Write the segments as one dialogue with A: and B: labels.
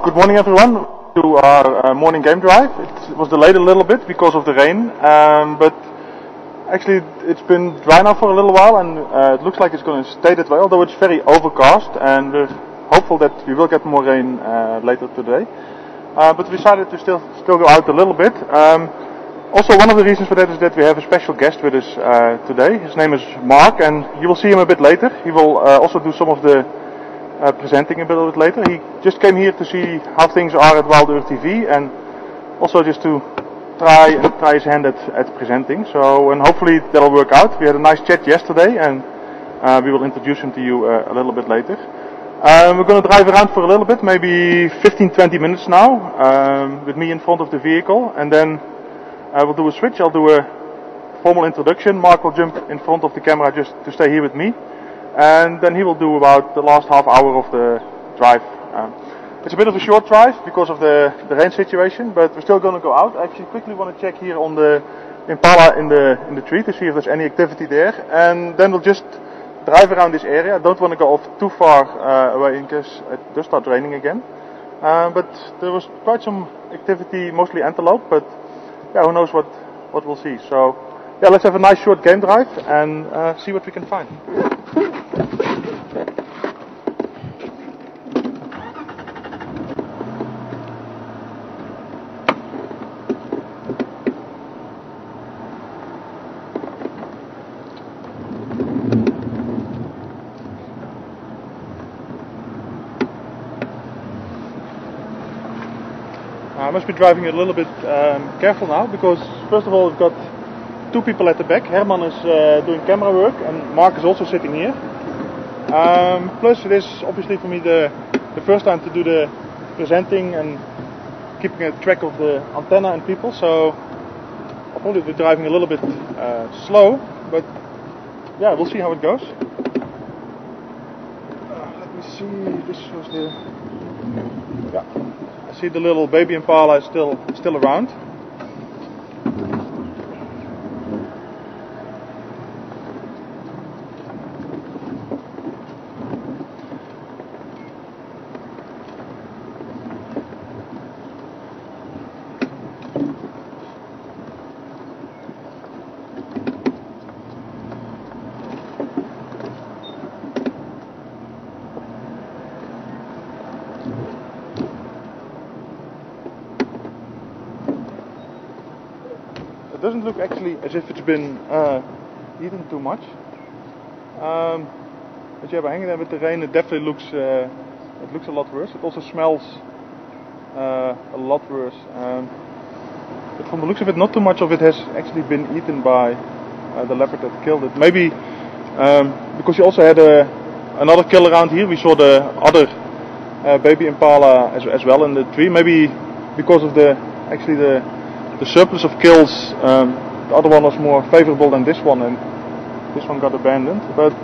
A: Good morning everyone to our morning game drive. It was delayed a little bit because of the rain, but actually it's been dry now for a little while, and it looks like it's going to stay that way, although it's very overcast, and we're hopeful that we will get more rain later today. But we decided to still go out a little bit. Also, one of the reasons for that is that we have a special guest with us today. His name is Marc, and you will see him a bit later. He will also do some of the presenting a bit later. He just came here to see how things are at Wild Earth TV, and also just to try his hand at presenting. So, and hopefully that'll work out. We had a nice chat yesterday, and we will introduce him to you a little bit later. We're going to drive around for a little bit, maybe 15-20 minutes now, with me in front of the vehicle, and then we'll do a switch. I'll do a formal introduction. Marc will jump in front of the camera just to stay here with me, and then he will do about the last half hour of the drive. It's a bit of a short drive because of the rain situation, but we're still going to go out. I actually quickly want to check here on the Impala in the tree to see if there's any activity there, and then we'll just drive around this area. I don't want to go off too far away in case it does start raining again. But there was quite some activity, mostly antelope, but yeah, who knows what we'll see. So yeah, let's have a nice short game drive and see what we can find. I must be driving a little bit careful now, because first of all we've got two people at the back. Herman is doing camera work, and Marc is also sitting here. Plus it is obviously for me the first time to do the presenting and keeping a track of the antenna and people, so I'll probably be driving a little bit slow, but yeah, we'll see how it goes. Let me see, this was the... yeah. I see the little baby Impala is still around. It doesn't look actually as if it's been eaten too much, but yeah, by hanging there with the rain, it definitely looks a lot worse. It also smells a lot worse, but from the looks of it, not too much of it has actually been eaten by the leopard that killed it. Maybe because you also had another kill around here. We saw the other baby Impala as well in the tree. Maybe because of the surplus of kills, the other one was more favorable than this one, and this one got abandoned. But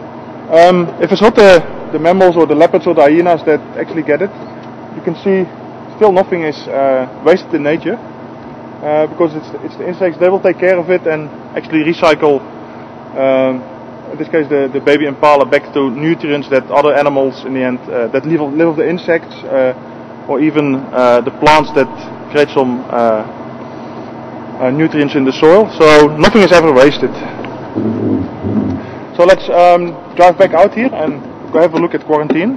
A: if it's not the mammals or the leopards or the hyenas that actually get it, you can see still nothing is wasted in nature, because it's the insects. They will take care of it and actually recycle, in this case the baby Impala, back to nutrients that other animals in the end that live off the insects, or even the plants that create some nutrients in the soil. So nothing is ever wasted. So let's drive back out here and go have a look at quarantine.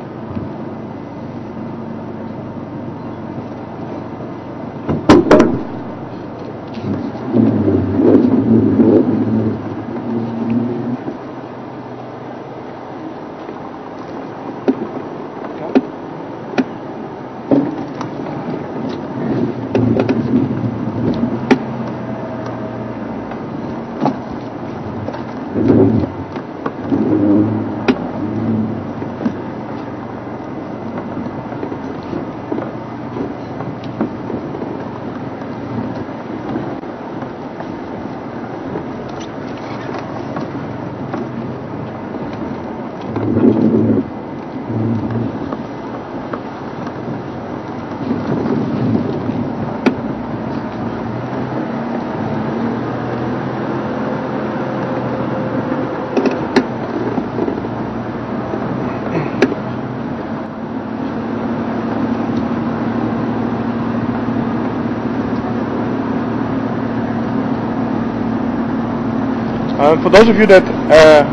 A: For those of you that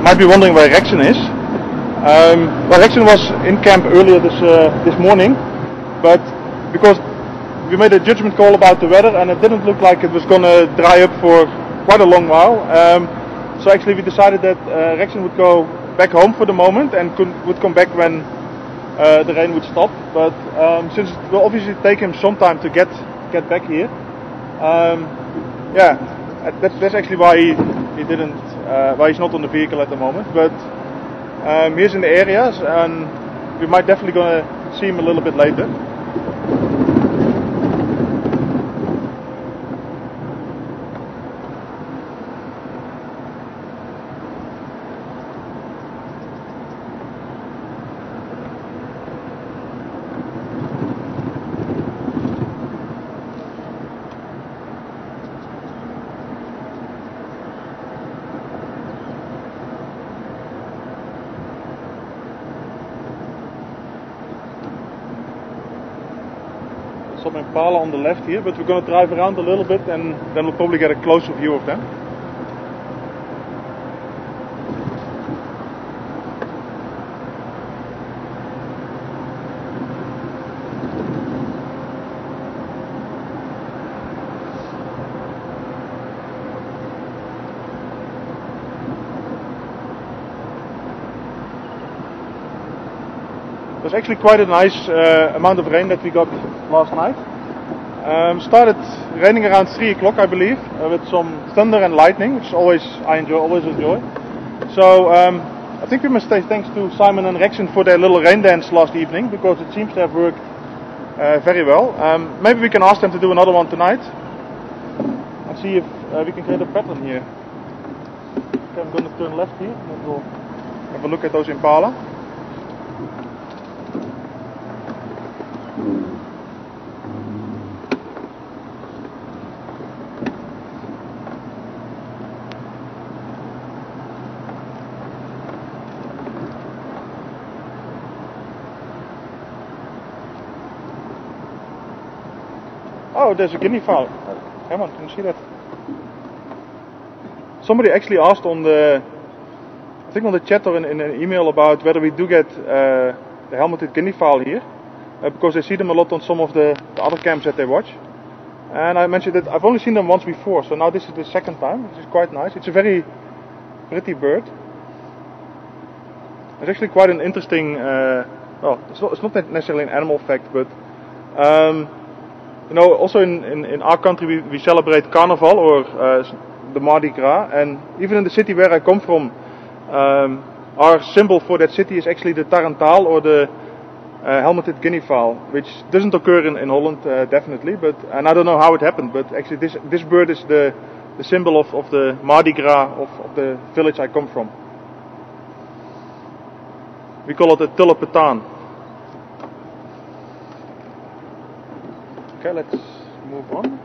A: might be wondering where Rexon is, well, Rexon was in camp earlier this morning, but because we made a judgment call about the weather and it didn't look like it was going to dry up for quite a long while, so actually we decided that Rexon would go back home for the moment and would come back when the rain would stop. But since it will obviously take him some time to get back here, yeah, that's actually why he didn't, why he's not on the vehicle at the moment. But he's in the areas, and we might definitely gonna see him a little bit later. Some Impala on the left here, but we're going to drive around a little bit and then we'll probably get a closer view of them. It was actually quite a nice amount of rain that we got last night. Started raining around 3 o'clock, I believe, with some thunder and lightning, which always enjoy. So I think we must say thanks to Simon and Rexon for their little rain dance last evening, because it seems to have worked very well. Maybe we can ask them to do another one tonight and see if we can create a pattern here. Okay, I'm going to turn left here and then we'll have a look at those Impala. Oh, there's a guinea fowl. Herman, can you see that? Somebody actually asked on the, I think on the chat or in an email about whether we do get the helmeted guinea fowl here, because they see them a lot on some of the other camps that they watch. And I mentioned that I've only seen them once before, so now this is the second time, which is quite nice. It's a very pretty bird. It's actually quite an interesting, well, it's not necessarily an animal fact, but you know, also in our country we celebrate Carnival or the Mardi Gras, and even in the city where I come from, our symbol for that city is actually the tarantaal or the helmeted guinea fowl, which doesn't occur in Holland definitely, but and I don't know how it happened, but actually this bird is the symbol of the Mardi Gras of the village I come from. We call it a tullepetaan. Okay, let's move on.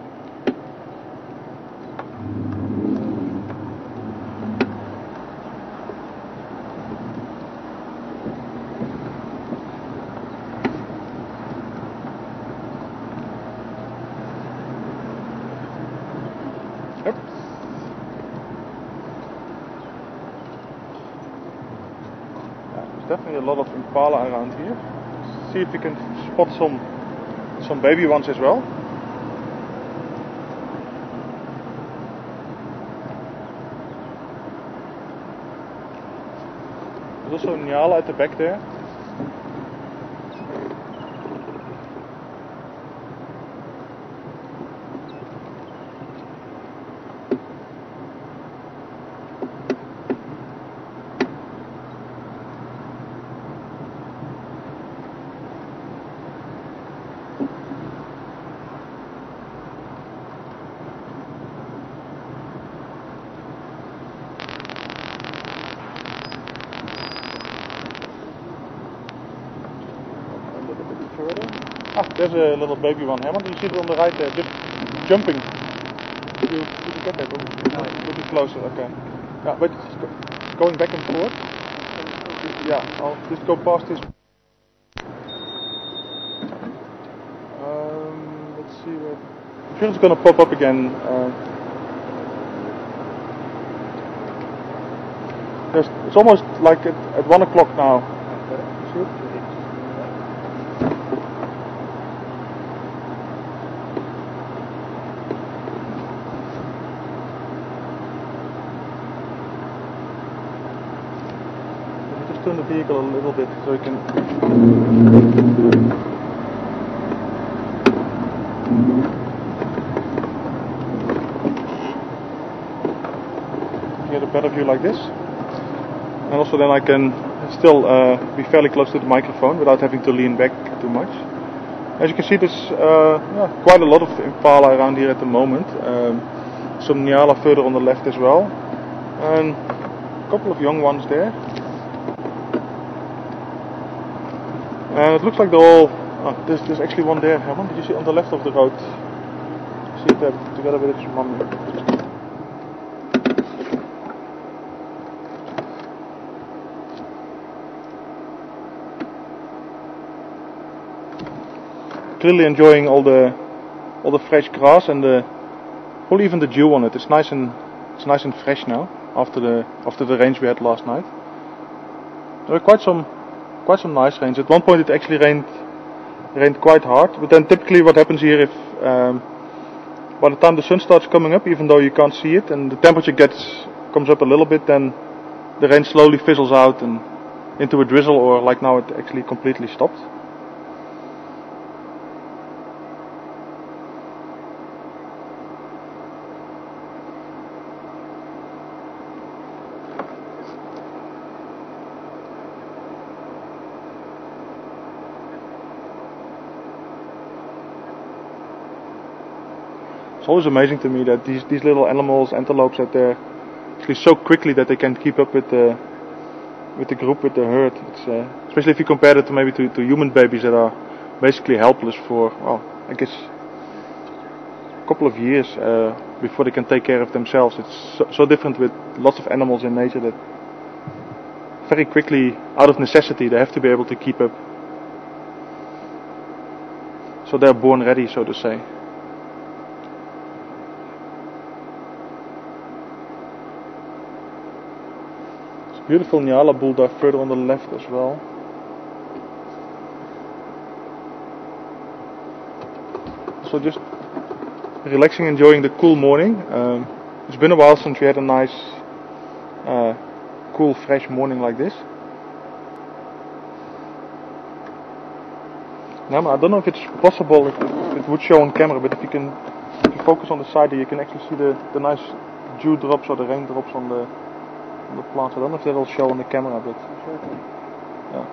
A: Yep. There's definitely a lot of Impala around here. See if we can spot some baby ones as well. There's also Nyala at the back there. Ah, there's a little baby one, Herman. You see it on the right there, just jumping. Did you get that? No. A little bit closer, okay. Yeah, but it's going back and forth. Yeah, I'll just go past this. Let's see where. I'm sure it's going to pop up again. Yes, it's almost like at 1 o'clock now. See it? Let me just turn the vehicle a little bit so you can. Get a better view like this. And also then I can still be fairly close to the microphone without having to lean back too much. As you can see, there's quite a lot of impala around here at the moment. Some nyala further on the left as well. And a couple of young ones there. And it looks like they're all... there's actually one there, Herman. Did you see on the left of the road? See it there together with its mummy. Clearly enjoying all the fresh grass and probably even the dew on it. It's nice and fresh now after the rains we had last night. There were quite some nice rains. At one point it actually rained quite hard. But then typically what happens here, if by the time the sun starts coming up, even though you can't see it, and the temperature comes up a little bit, then the rain slowly fizzles out and into a drizzle, or like now it actually completely stopped. It's always amazing to me that these little animals, antelopes, that they're actually so quickly that they can keep up with the group, with the herd. It's, especially if you compare it to maybe to human babies that are basically helpless for, well, I guess a couple of years before they can take care of themselves. It's so different with lots of animals in nature that very quickly, out of necessity, they have to be able to keep up. So they're born ready, so to say. Beautiful nyala bulldog further on the left as well. So just relaxing, enjoying the cool morning. It's been a while since we had a nice, cool, fresh morning like this. Now, I don't know if it's possible, if it would show on camera, but if you focus on the side here, you can actually see the nice dew drops or the rain drops on the plants. I don't know if that'll show on the camera, but yeah.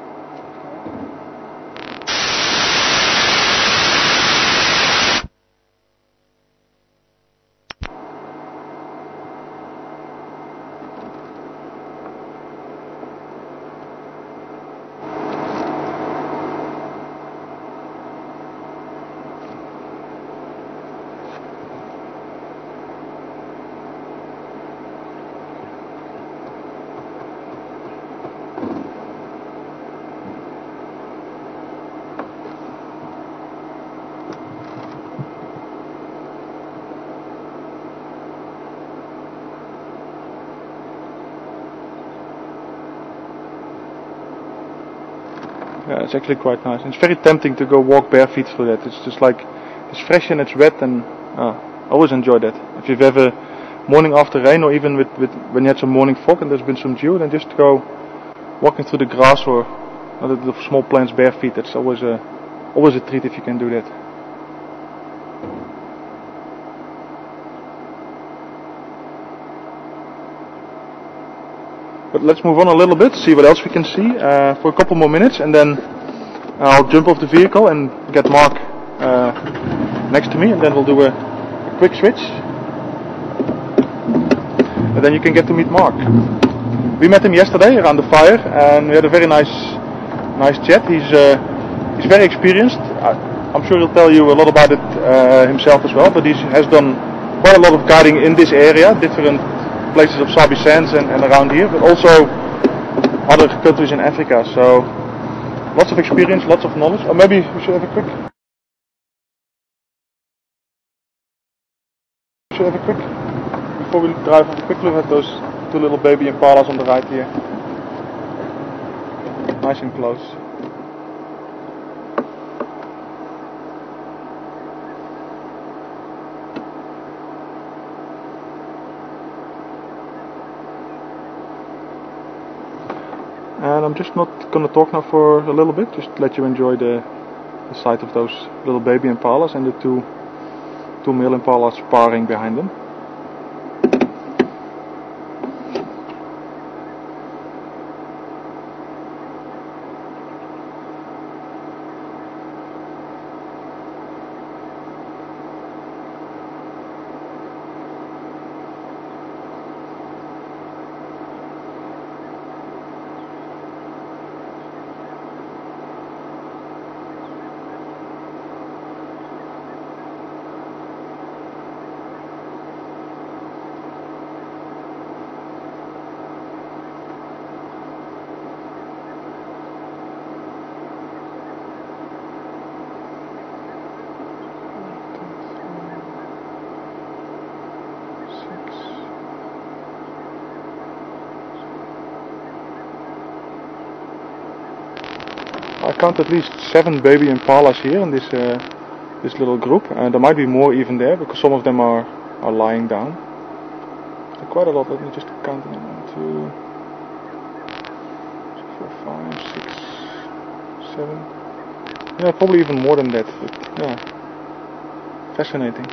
A: Yeah, it's actually quite nice. And it's very tempting to go walk bare feet through that. It's just like, it's fresh and it's wet, and I always enjoy that. If you've ever morning after rain, or even when you had some morning fog and there's been some dew, then just go walking through the grass or the small plants bare feet. That's always a treat if you can do that. But let's move on a little bit, see what else we can see for a couple more minutes, and then I'll jump off the vehicle and get Marc next to me, and then we'll do a quick switch, and then you can get to meet Marc. We met him yesterday around the fire, and we had a very nice chat. He's very experienced. I'm sure he'll tell you a lot about it himself as well, but he has done quite a lot of guiding in this area, different places of Sabi Sands and around here, but also other countries in Africa. So lots of experience, lots of knowledge. Or maybe we should have a quick. Before we drive, have a quick look at those Two little baby impalas on the right here. Nice and close. And I'm just not gonna talk now for a little bit, just let you enjoy the sight of those little baby impalas and the two male impalas sparring behind them. I count at least 7 baby impalas here in this little group, and there might be more even there because some of them are lying down. So quite a lot. Let me just count them. 1, 2, 3, 4, 5, 6, 7. Yeah, probably even more than that. But yeah, fascinating.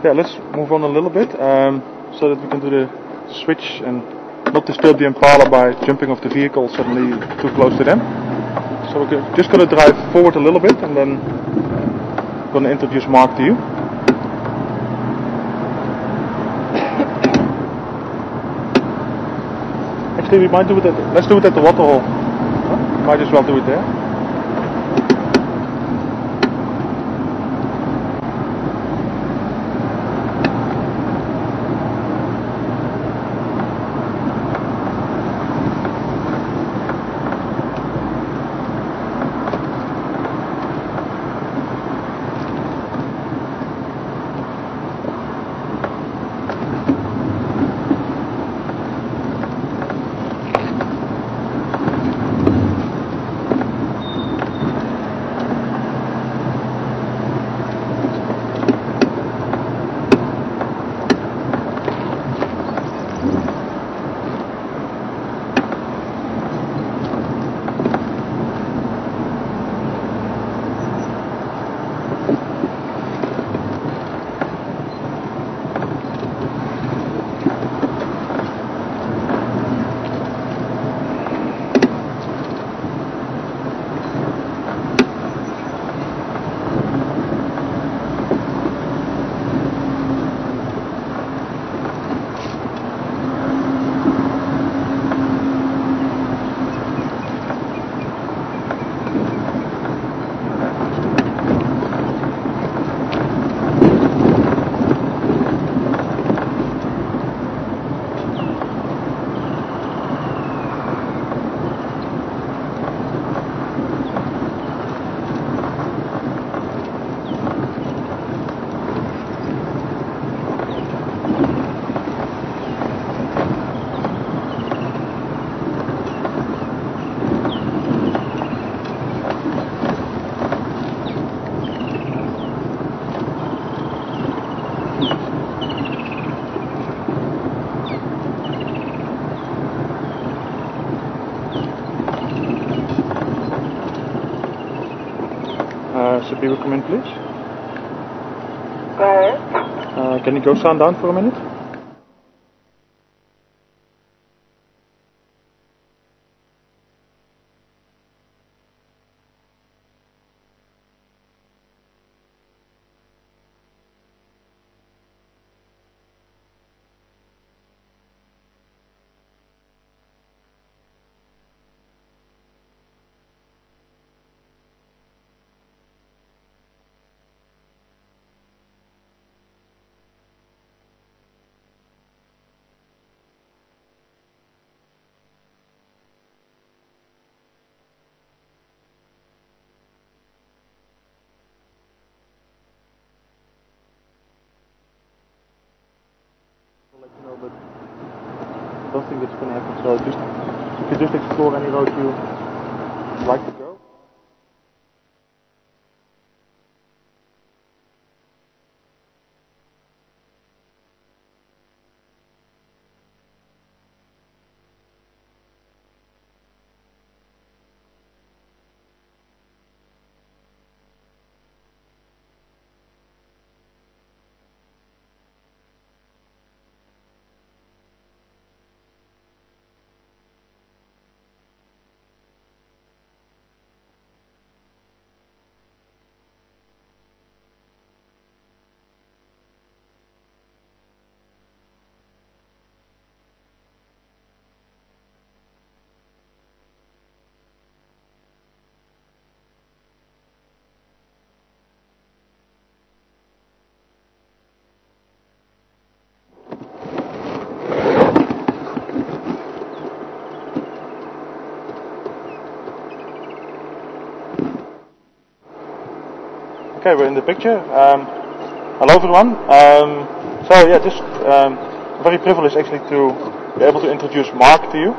A: Yeah, let's move on a little bit so that we can do the switch and not disturb the impala by jumping off the vehicle suddenly too close to them. So we're just going to drive forward a little bit and then I'm going to introduce Marc to you. Actually, we might do it let's do it at the waterhole. Might as well do it there. Sabir, come in please.
B: Go ahead.
A: Can you go stand down for a minute? think that's going to happen. So just you could just explore any road you like to go. Okay, we're in the picture. Hello everyone. So yeah, just very privileged actually to be able to introduce Marc to you.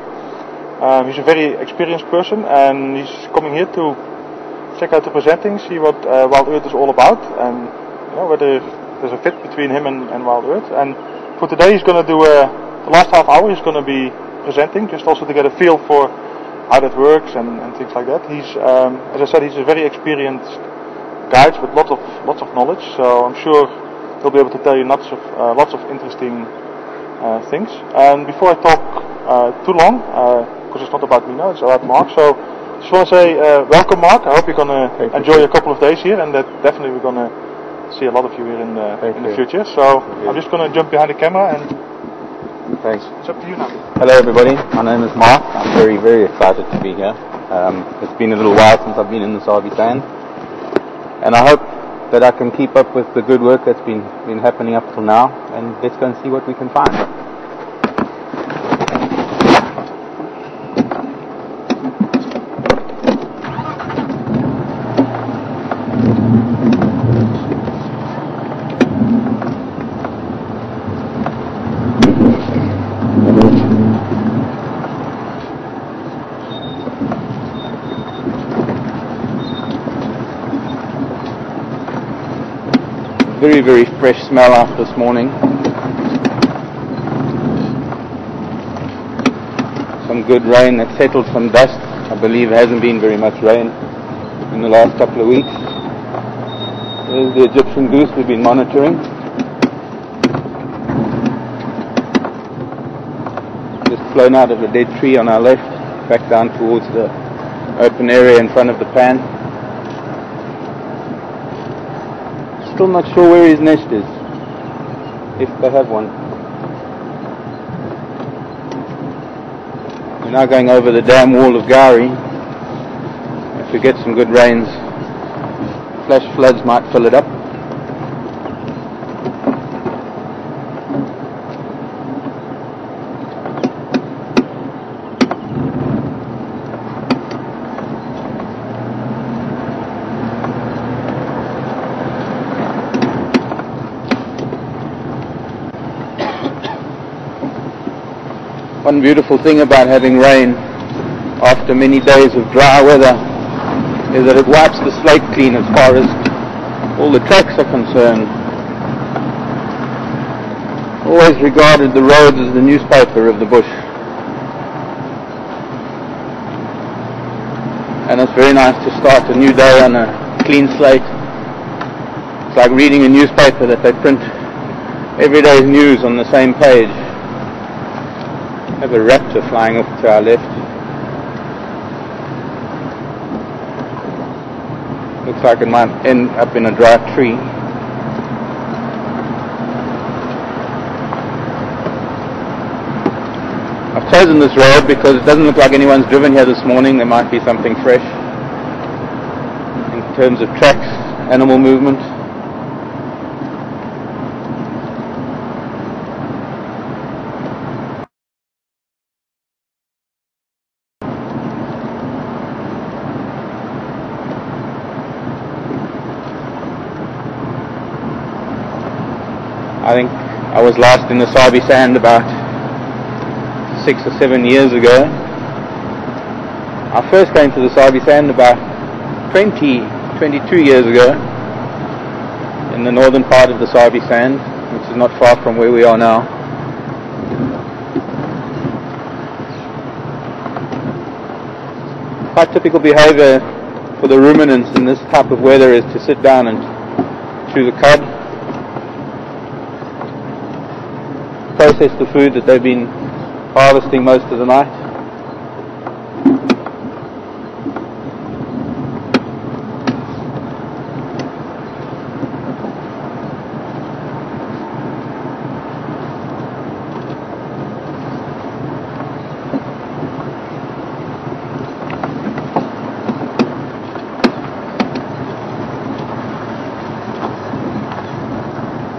A: He's a very experienced person and he's coming here to check out the presenting, see what Wild Earth is all about, and whether there's a fit between him and Wild Earth. And for today he's going to do the last half hour he's going to be presenting, just also to get a feel for how that works and things like that. He's, as I said, he's a very experienced guide with lots of knowledge, so I'm sure he'll be able to tell you lots of interesting things. And before I talk too long, because it's not about me now, it's about Marc, so just want to say welcome Marc. I hope you're going to enjoy a couple of days here, and that definitely we're going to see a lot of you here in the future. So I'm just going to jump behind the camera and
C: thanks.
A: It's up to you now.
C: Hello everybody, my name is Marc. I'm very excited to be here. It's been a little while since I've been in the Sabi Sand, and I hope that I can keep up with the good work that's been happening up till now, and let's go and see what we can find. Very fresh smell out this morning. Some good rain that settled some dust. I believe there hasn't been very much rain in the last couple of weeks. There's the Egyptian goose we've been monitoring. Just flown out of a dead tree on our left, back down towards the open area in front of the pan. Still not sure where his nest is, if they have one. We're now going over the dam wall of Gowrie. If we get some good rains, flash floods might fill it up. One beautiful thing about having rain after many days of dry weather is that it wipes the slate clean as far as all the tracks are concerned. Always regarded the roads as the newspaper of the bush. And it's very nice to start a new day on a clean slate. It's like reading a newspaper that they print every day's news on the same page. We have a raptor flying off to our left. Looks like it might end up in a dry tree. I've chosen this road because it doesn't look like anyone's driven here this morning. There might be something fresh in terms of tracks, animal movement. I think I was last in the Sabi Sand about 6 or 7 years ago. I first came to the Sabi Sand about 22 years ago in the northern part of the Sabi Sand, which is not far from where we are now. Quite typical behavior for the ruminants in this type of weather is to sit down and chew the cud, process the food that they've been harvesting most of the night.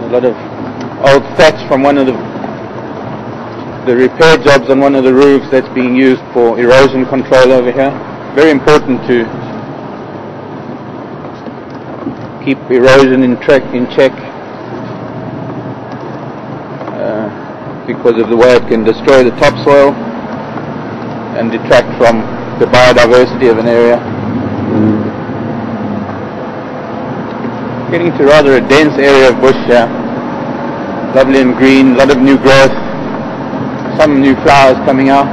C: A lot of old thatch from one of the repair jobs on one of the roofs that's being used for erosion control over here. Very important to keep erosion in check because of the way it can destroy the topsoil and detract from the biodiversity of an area. Getting to rather a dense area of bush here. Lovely and green, a lot of new growth, some new flowers coming out.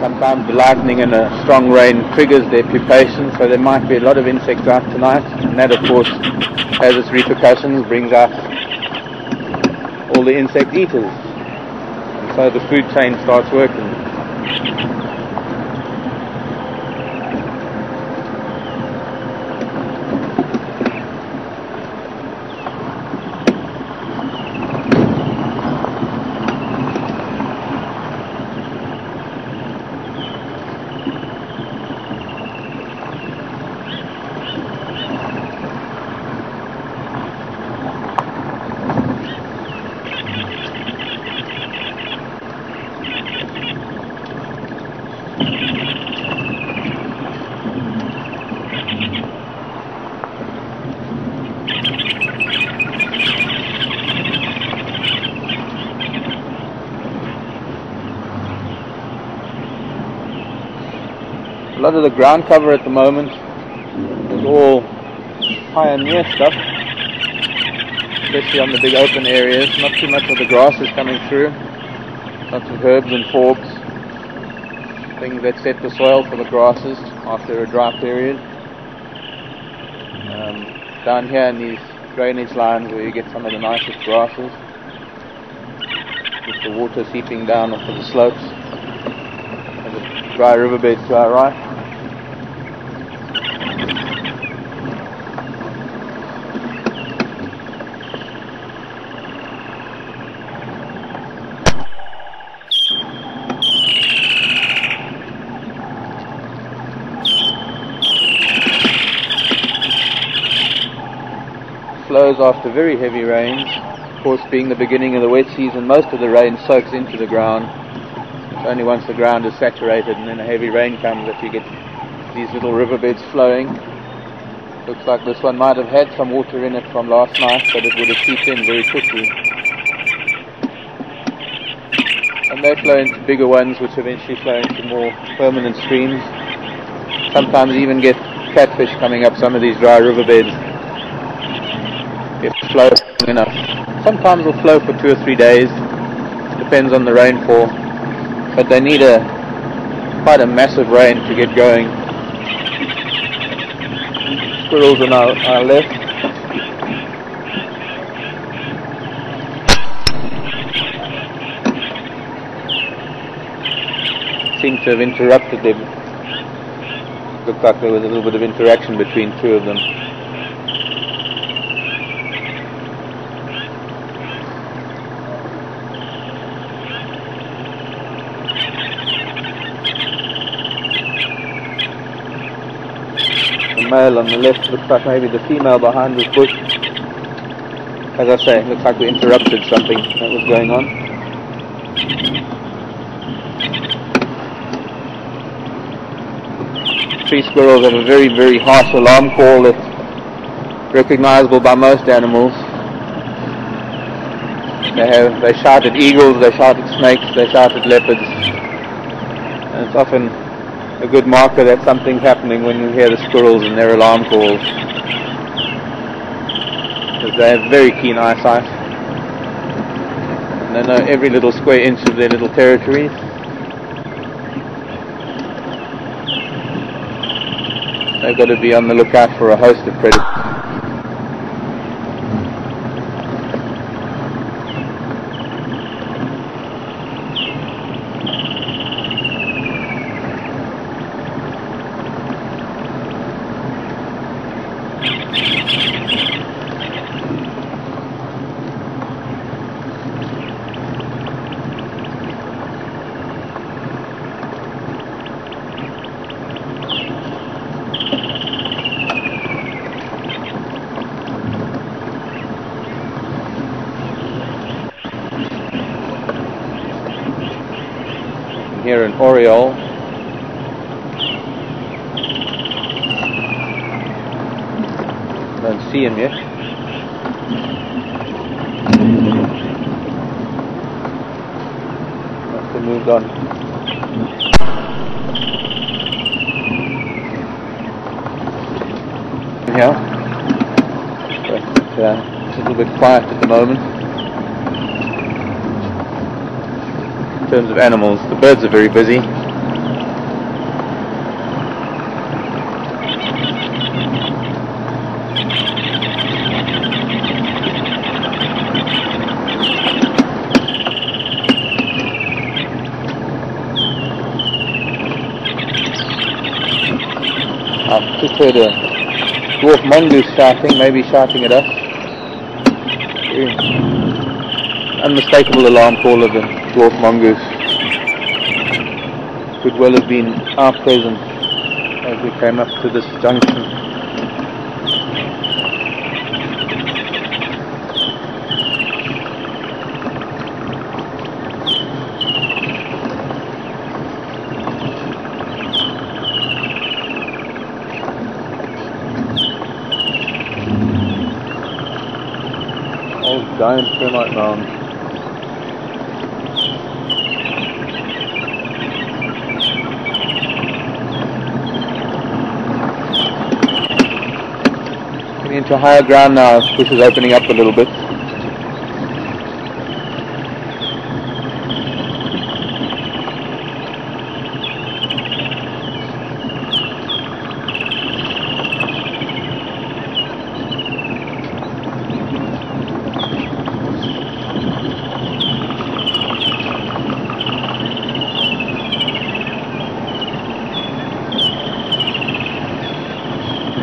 C: Sometimes the lightning and a strong rain triggers their pupation, so there might be a lot of insects out tonight, and that of course has its repercussions, brings out all the insect eaters, and so the food chain starts working. A lot of the ground cover at the moment is all pioneer stuff, especially on the big open areas. Not too much of the grass is coming through. Lots of herbs and forbs, things that set the soil for the grasses after a dry period. Down here in these drainage lines where you get some of the nicest grasses, with the water seeping down onto the slopes and the dry riverbeds to our right. Flows after very heavy rains. Of course, being the beginning of the wet season, most of the rain soaks into the ground. It's only once the ground is saturated and then a heavy rain comes that you get these little riverbeds flowing. Looks like this one might have had some water in it from last night, but it would have seeped in very quickly. And they flow into bigger ones, which eventually flow into more permanent streams. Sometimes even get catfish coming up some of these dry riverbeds. If it flows long enough. Sometimes it'll flow for 2 or 3 days, depends on the rainfall, but they need quite a massive rain to get going. Squirrels on our left. Seem to have interrupted them. Looked like there was a little bit of interaction between two of them. The male on the left looks like maybe the female behind this bush. As I say, looks like we interrupted something that was going on. Tree squirrels have a very, very harsh alarm call that recognizable by most animals. They shout at eagles, they shout at snakes, they shout at leopards. And it's often a good marker that something's happening when you hear the squirrels and their alarm calls. Because they have very keen eyesight. And they know every little square inch of their little territories. They've got to be on the lookout for a host of predators. Here an oriole. Don't see him yet. Must have moved on. Here. But it's a little bit quiet at the moment. In terms of animals, the birds are very busy. I've just heard a dwarf mongoose shouting, maybe shouting at us. Very unmistakable alarm call of the dwarf mongoose. Could well have been our presence as we came up to this junction. Old giant termite mound. Into higher ground now, which is opening up a little bit.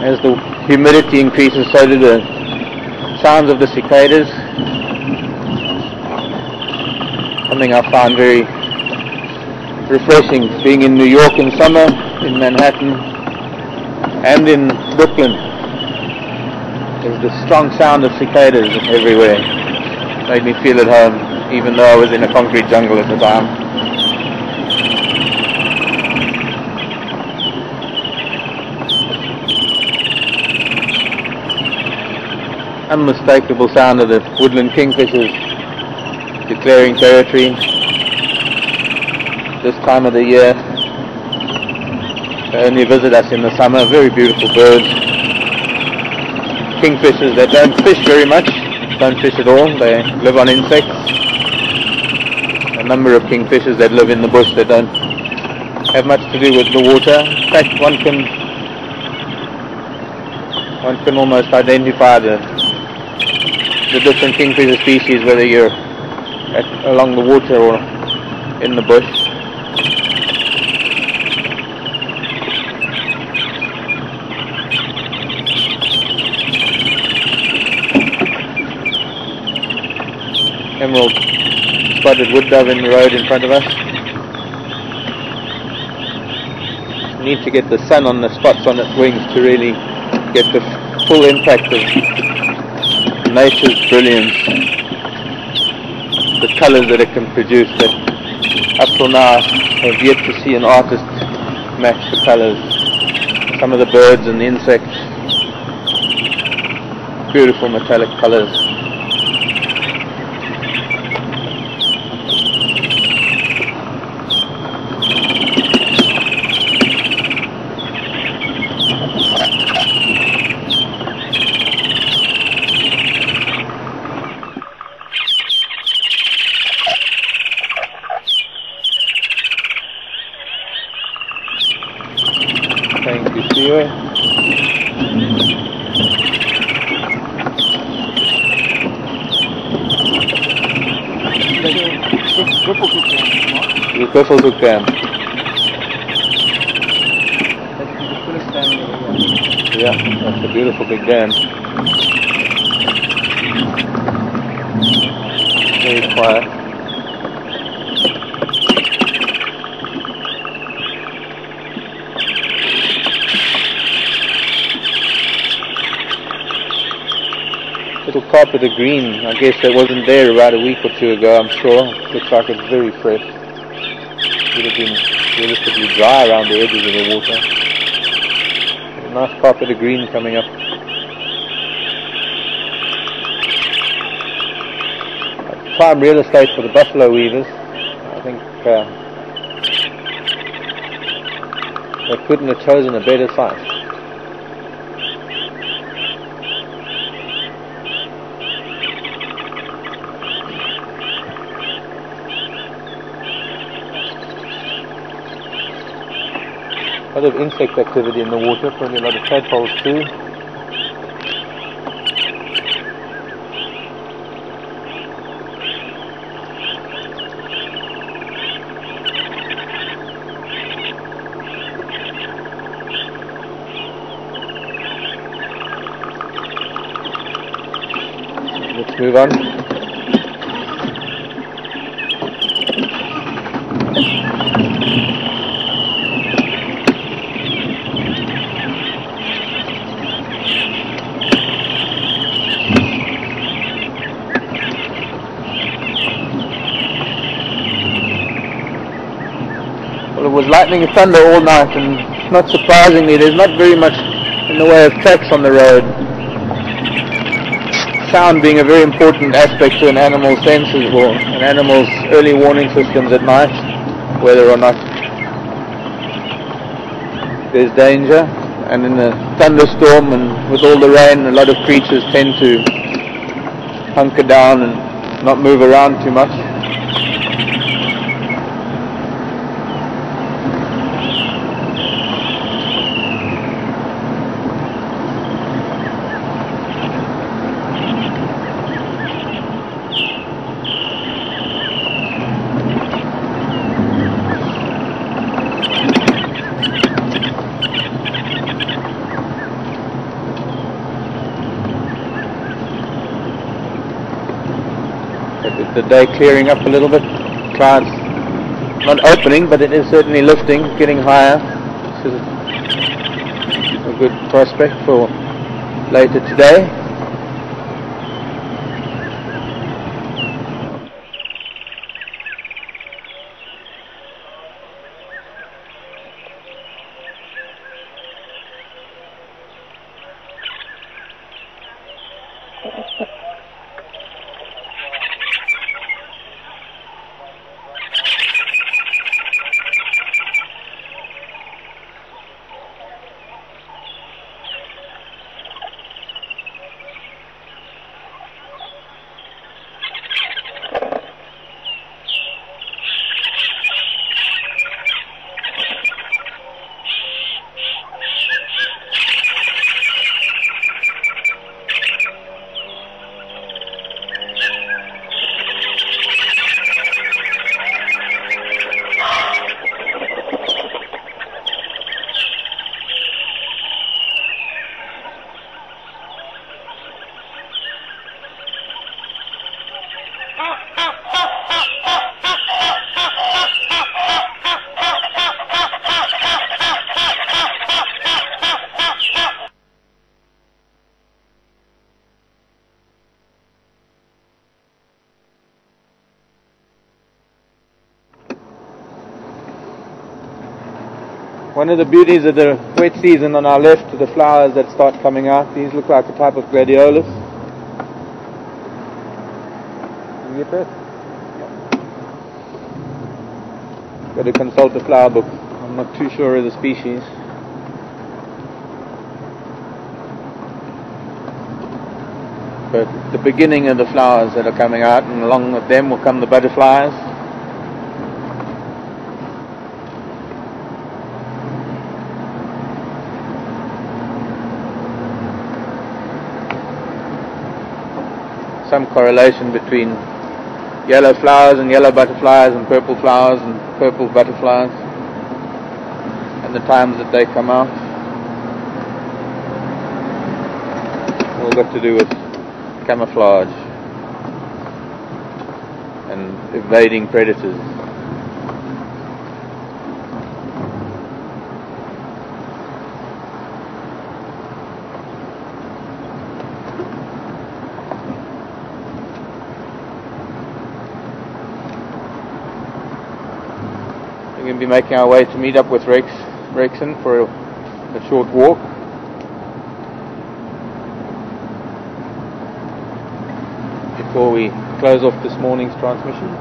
C: As the humidity increases, so do the sounds of the cicadas. Something I find very refreshing, being in New York in summer, in Manhattan, and in Brooklyn. There's the strong sound of cicadas everywhere. Made me feel at home, even though I was in a concrete jungle at the time. Unmistakable sound of the woodland kingfishers declaring territory this time of the year. They only visit us in the summer. Very beautiful birds. Kingfishers that don't fish very much, don't fish at all, they live on insects. A number of kingfishers that live in the bush that don't have much to do with the water. In fact, one can almost identify the different kingfisher species, whether you're along the water or in the bush. Emerald spotted wood dove in the road in front of us. Need to get the sun on the spots on its wings to really get the full impact of nature's brilliance, the colours that it can produce that up till now have yet to see an artist match the colours. Some of the birds and the insects beautiful metallic colors. Thank you, Steve. The Griffelshoek Dam. Yeah, that's a beautiful big dam. Very quiet. Little carpet of green. I guess that wasn't there about a week or two ago, I'm sure. Looks like it's very fresh. Would have been relatively dry around the edges of the water. A nice carpet of green coming up. Prime real estate for the buffalo weavers. I think they couldn't have chosen a better site. A lot of insect activity in the water, probably a lot of tadpoles too. Let's move on. Well, it was lightning and thunder all night, and not surprisingly there's not very much in the way of tracks on the road. Sound being a very important aspect to an animal's senses, or an animal's early warning systems at night, whether or not there's danger. And in a thunderstorm and with all the rain, a lot of creatures tend to hunker down and not move around too much. The day clearing up a little bit, clouds not opening, but it is certainly lifting, getting higher. This is a good prospect for later today. One of the beauties of the wet season on our left are the flowers that start coming out. These look like a type of gladiolus. get that? Got to consult the flower book. I'm not too sure of the species. But the beginning of the flowers that are coming out, and along with them will come the butterflies. Some correlation between yellow flowers and yellow butterflies and purple flowers and purple butterflies and the times that they come out. All got to do with camouflage and evading predators. We're going to be making our way to meet up with Rexon for a short walk. Before we close off this morning's transmission.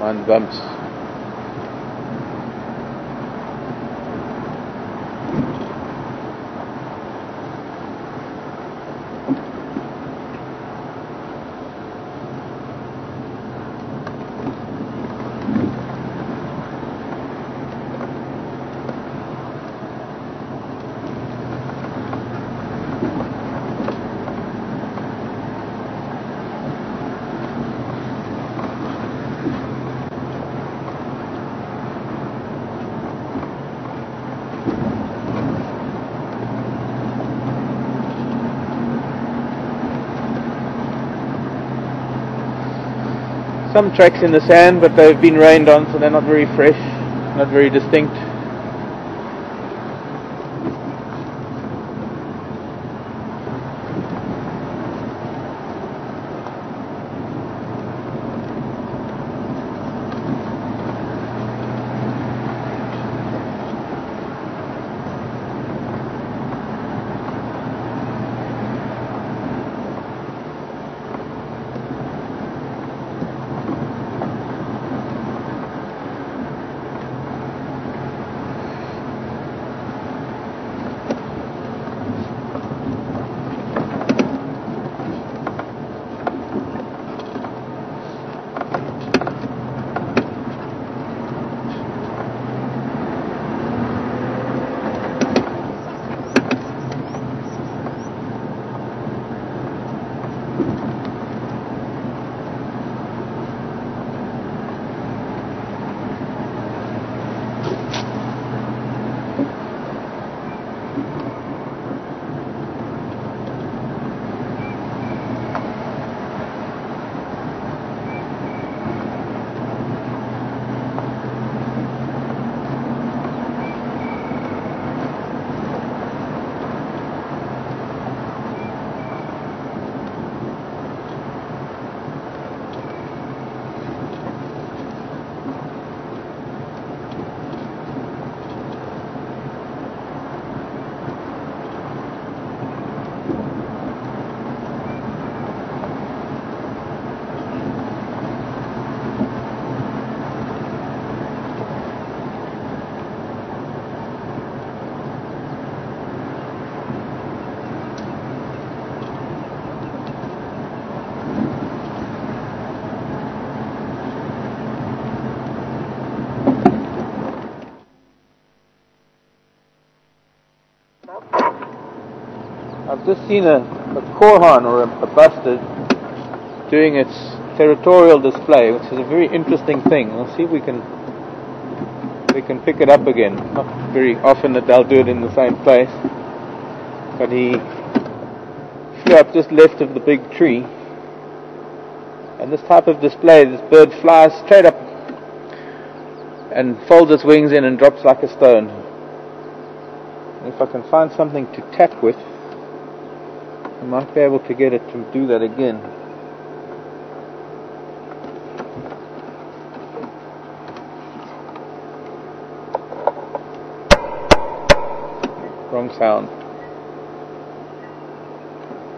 C: Mind bumps. Some tracks in the sand, but they've been rained on, so they're not very fresh, not very distinct. I've just seen a korhan or a bustard doing its territorial display, which is a very interesting thing. We'll see if we can pick it up again. Not very often that they'll do it in the same place, but he flew up just left of the big tree, and this type of display, this bird flies straight up and folds its wings in and drops like a stone. And if I can find something to tap with, I might be able to get it to do that again. Wrong sound.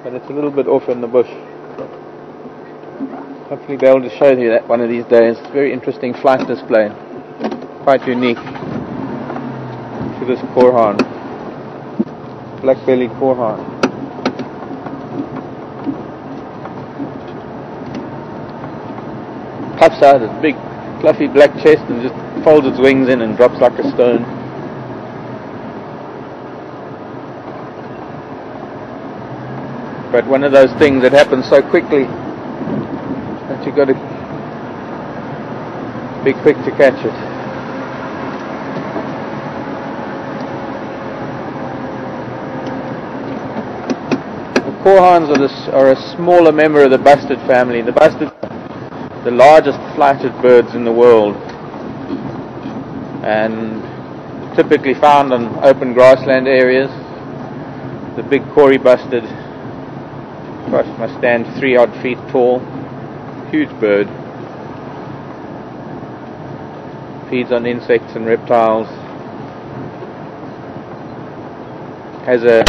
C: But it's a little bit off in the bush. Hopefully be able to show you that one of these days. It's a very interesting flight display. Quite unique to this korhan. Black-bellied korhan. Puffs out its big fluffy black chest and just folds its wings in and drops like a stone. But one of those things that happens so quickly that you've got to be quick to catch it. The korhans are a smaller member of the bustard family. The bustard are the largest flighted birds in the world, and typically found on open grassland areas. The big Kori bustard, gosh, must stand 3 odd feet tall. Huge bird. Feeds on insects and reptiles. Has a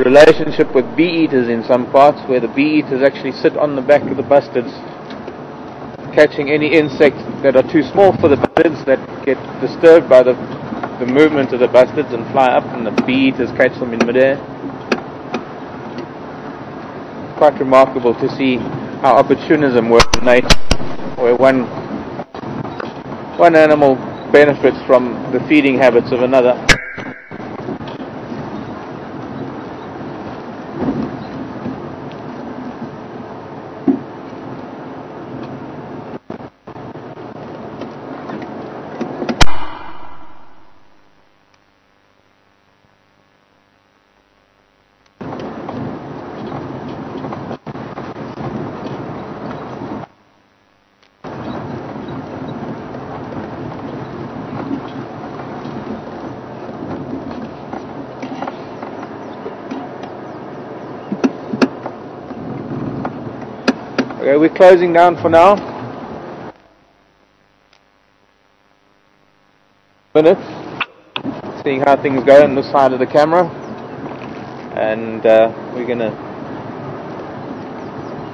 C: relationship with bee eaters in some parts, where the bee eaters actually sit on the back of the bustards, catching any insects that are too small for the bustards, that get disturbed by the movement of the bustards and fly up, and the bee eaters catch them in midair. Quite remarkable to see how opportunism works in nature, where one animal benefits from the feeding habits of another. Okay, we're closing down for now. Minutes, seeing how things go on this side of the camera, and we're going to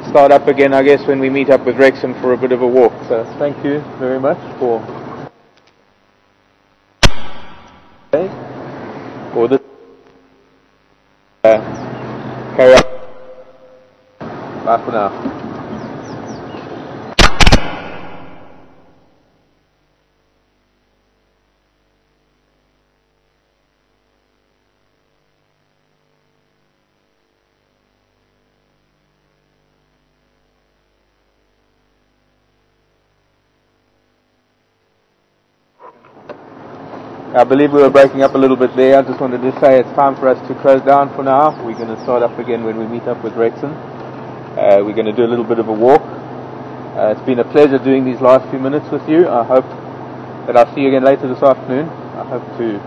C: start up again, I guess, when we meet up with Rexon for a bit of a walk. So thank you very much for this. Carry on. Bye for now. I believe we were breaking up a little bit there. I just wanted to say it's time for us to close down for now. We're going to start up again when we meet up with Rexon. We're going to do a little bit of a walk. It's been a pleasure doing these last few minutes with you. I hope that I'll see you again later this afternoon. I hope to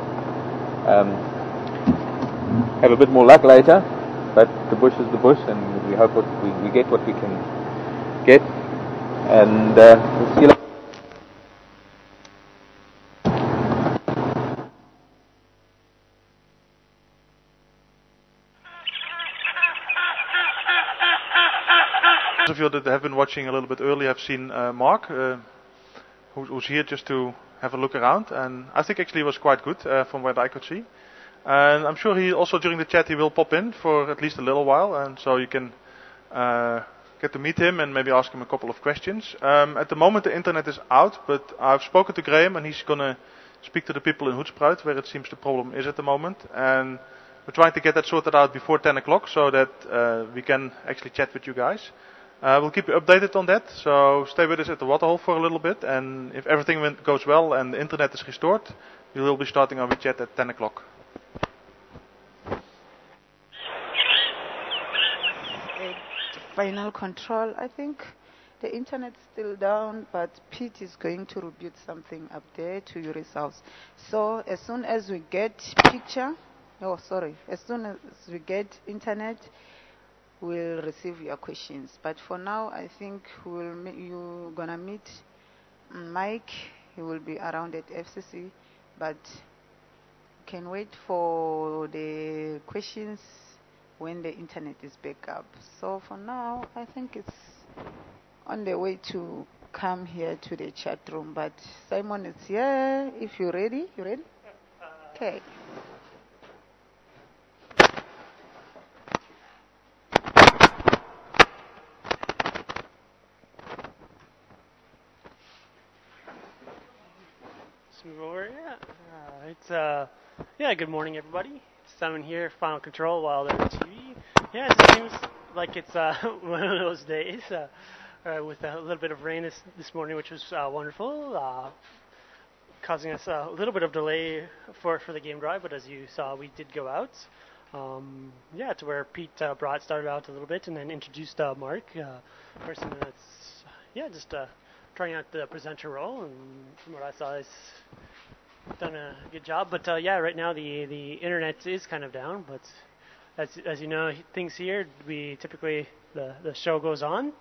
C: have a bit more luck later, but the bush is the bush, and we hope we get what we can get, and we'll see you later.
A: Those of you that have been watching a little bit early have seen Marc, who's here just to have a look around, and I think actually it was quite good from what I could see. And I'm sure he also, during the chat, he will pop in for at least a little while, and so you can get to meet him and maybe ask him a couple of questions. At the moment the internet is out, but I've spoken to Graham and he's going to speak to the people in Hoedspruit, where it seems the problem is at the moment, and we're trying to get that sorted out before 10 o'clock so that we can actually chat with you guys. We'll keep you updated on that, so stay with us at the waterhole for a little bit, and if everything goes well and the internet is restored, we will be starting our chat at 10 o'clock.
B: Final control, I think the internet's still down, but Pete is going to reboot something up there to your results. So as soon as we get as soon as we get internet, we'll receive your questions. But for now, I think you're gonna meet Mike. He will be around at FCC, but can wait for the questions when the internet is back up. So for now, I think it's on the way to come here to the chat room. But Simon is here. If you're ready, you ready? Okay.
D: Let's move over. Good morning, everybody. Simon here, Final Control, Wild Air TV. Yeah, it seems like it's one of those days with a little bit of rain this morning, which was wonderful, causing us a little bit of delay for the game drive. But as you saw, we did go out. To where Pete started out a little bit and then introduced Marc, person that's just trying out the presenter role. And from what I saw, he's done a good job. But right now the internet is kind of down. But as you know, things here, we typically the show goes on.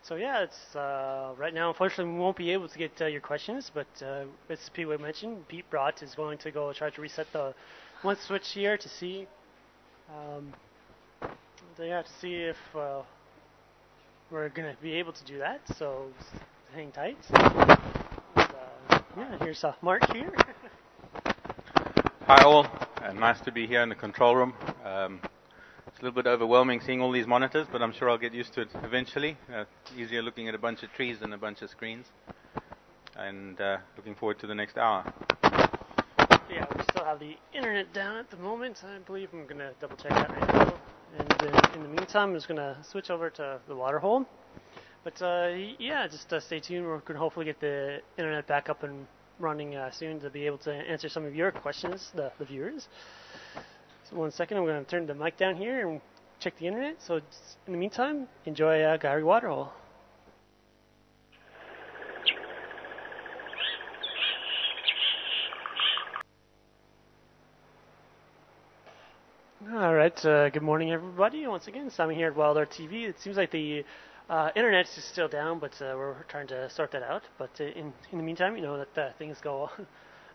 D: So it's right now. Unfortunately, we won't be able to get your questions. But as Pete mentioned, Pete Brott is going to go try to reset the one switch here to see. To see if we're gonna be able to do that. So hang tight. Here's Marc here.
C: Hi all, nice to be here in the control room. It's a little bit overwhelming seeing all these monitors, but I'm sure I'll get used to it eventually. Easier looking at a bunch of trees than a bunch of screens. And looking forward to the next hour.
D: We still have the internet down at the moment. I believe I'm going to double check that right now. And in the meantime, I'm just going to switch over to the water hole. But just stay tuned. We're going to hopefully get the internet back up and running soon to be able to answer some of your questions, the viewers. So 1 second, I'm going to turn the mic down here and check the internet. So in the meantime, enjoy Gary Waterhole. All right, good morning, everybody. Once again, Simon here at Wild Art TV. It seems like the internet is still down, but we're trying to sort that out. But in the meantime, you know that things go,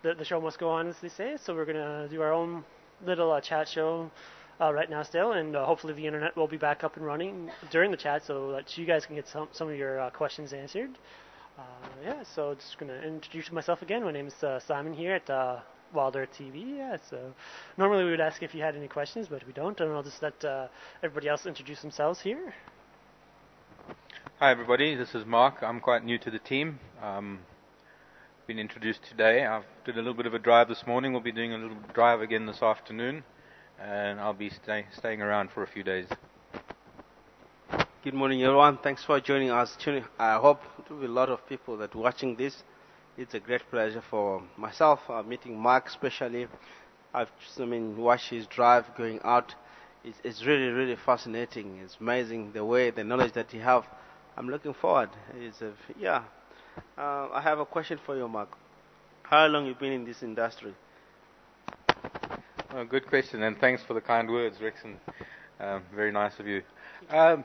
D: the show must go on, as they say. So we're gonna do our own little chat show right now still, and hopefully the internet will be back up and running during the chat, so that you guys can get some of your questions answered. So just gonna introduce myself again. My name is Simon here at Wilder TV. So normally we would ask if you had any questions, but we don't, and I'll just let everybody else introduce themselves here.
C: Hi everybody, this is Marc. I'm quite new to the team. Been introduced today. I did a little bit of a drive this morning. We'll be doing a little drive again this afternoon, and I'll be staying around for a few days.
E: Good morning, everyone. Thanks for joining us. I hope there will be a lot of people that are watching this. It's a great pleasure for myself meeting Marc, especially. I've watched his drive going out. It's really, really fascinating. It's amazing the knowledge that he have. I'm looking forward. I have a question for you, Marc. How long have you been in this industry?
C: Well, good question, and thanks for the kind words, Rexon. Very nice of you. I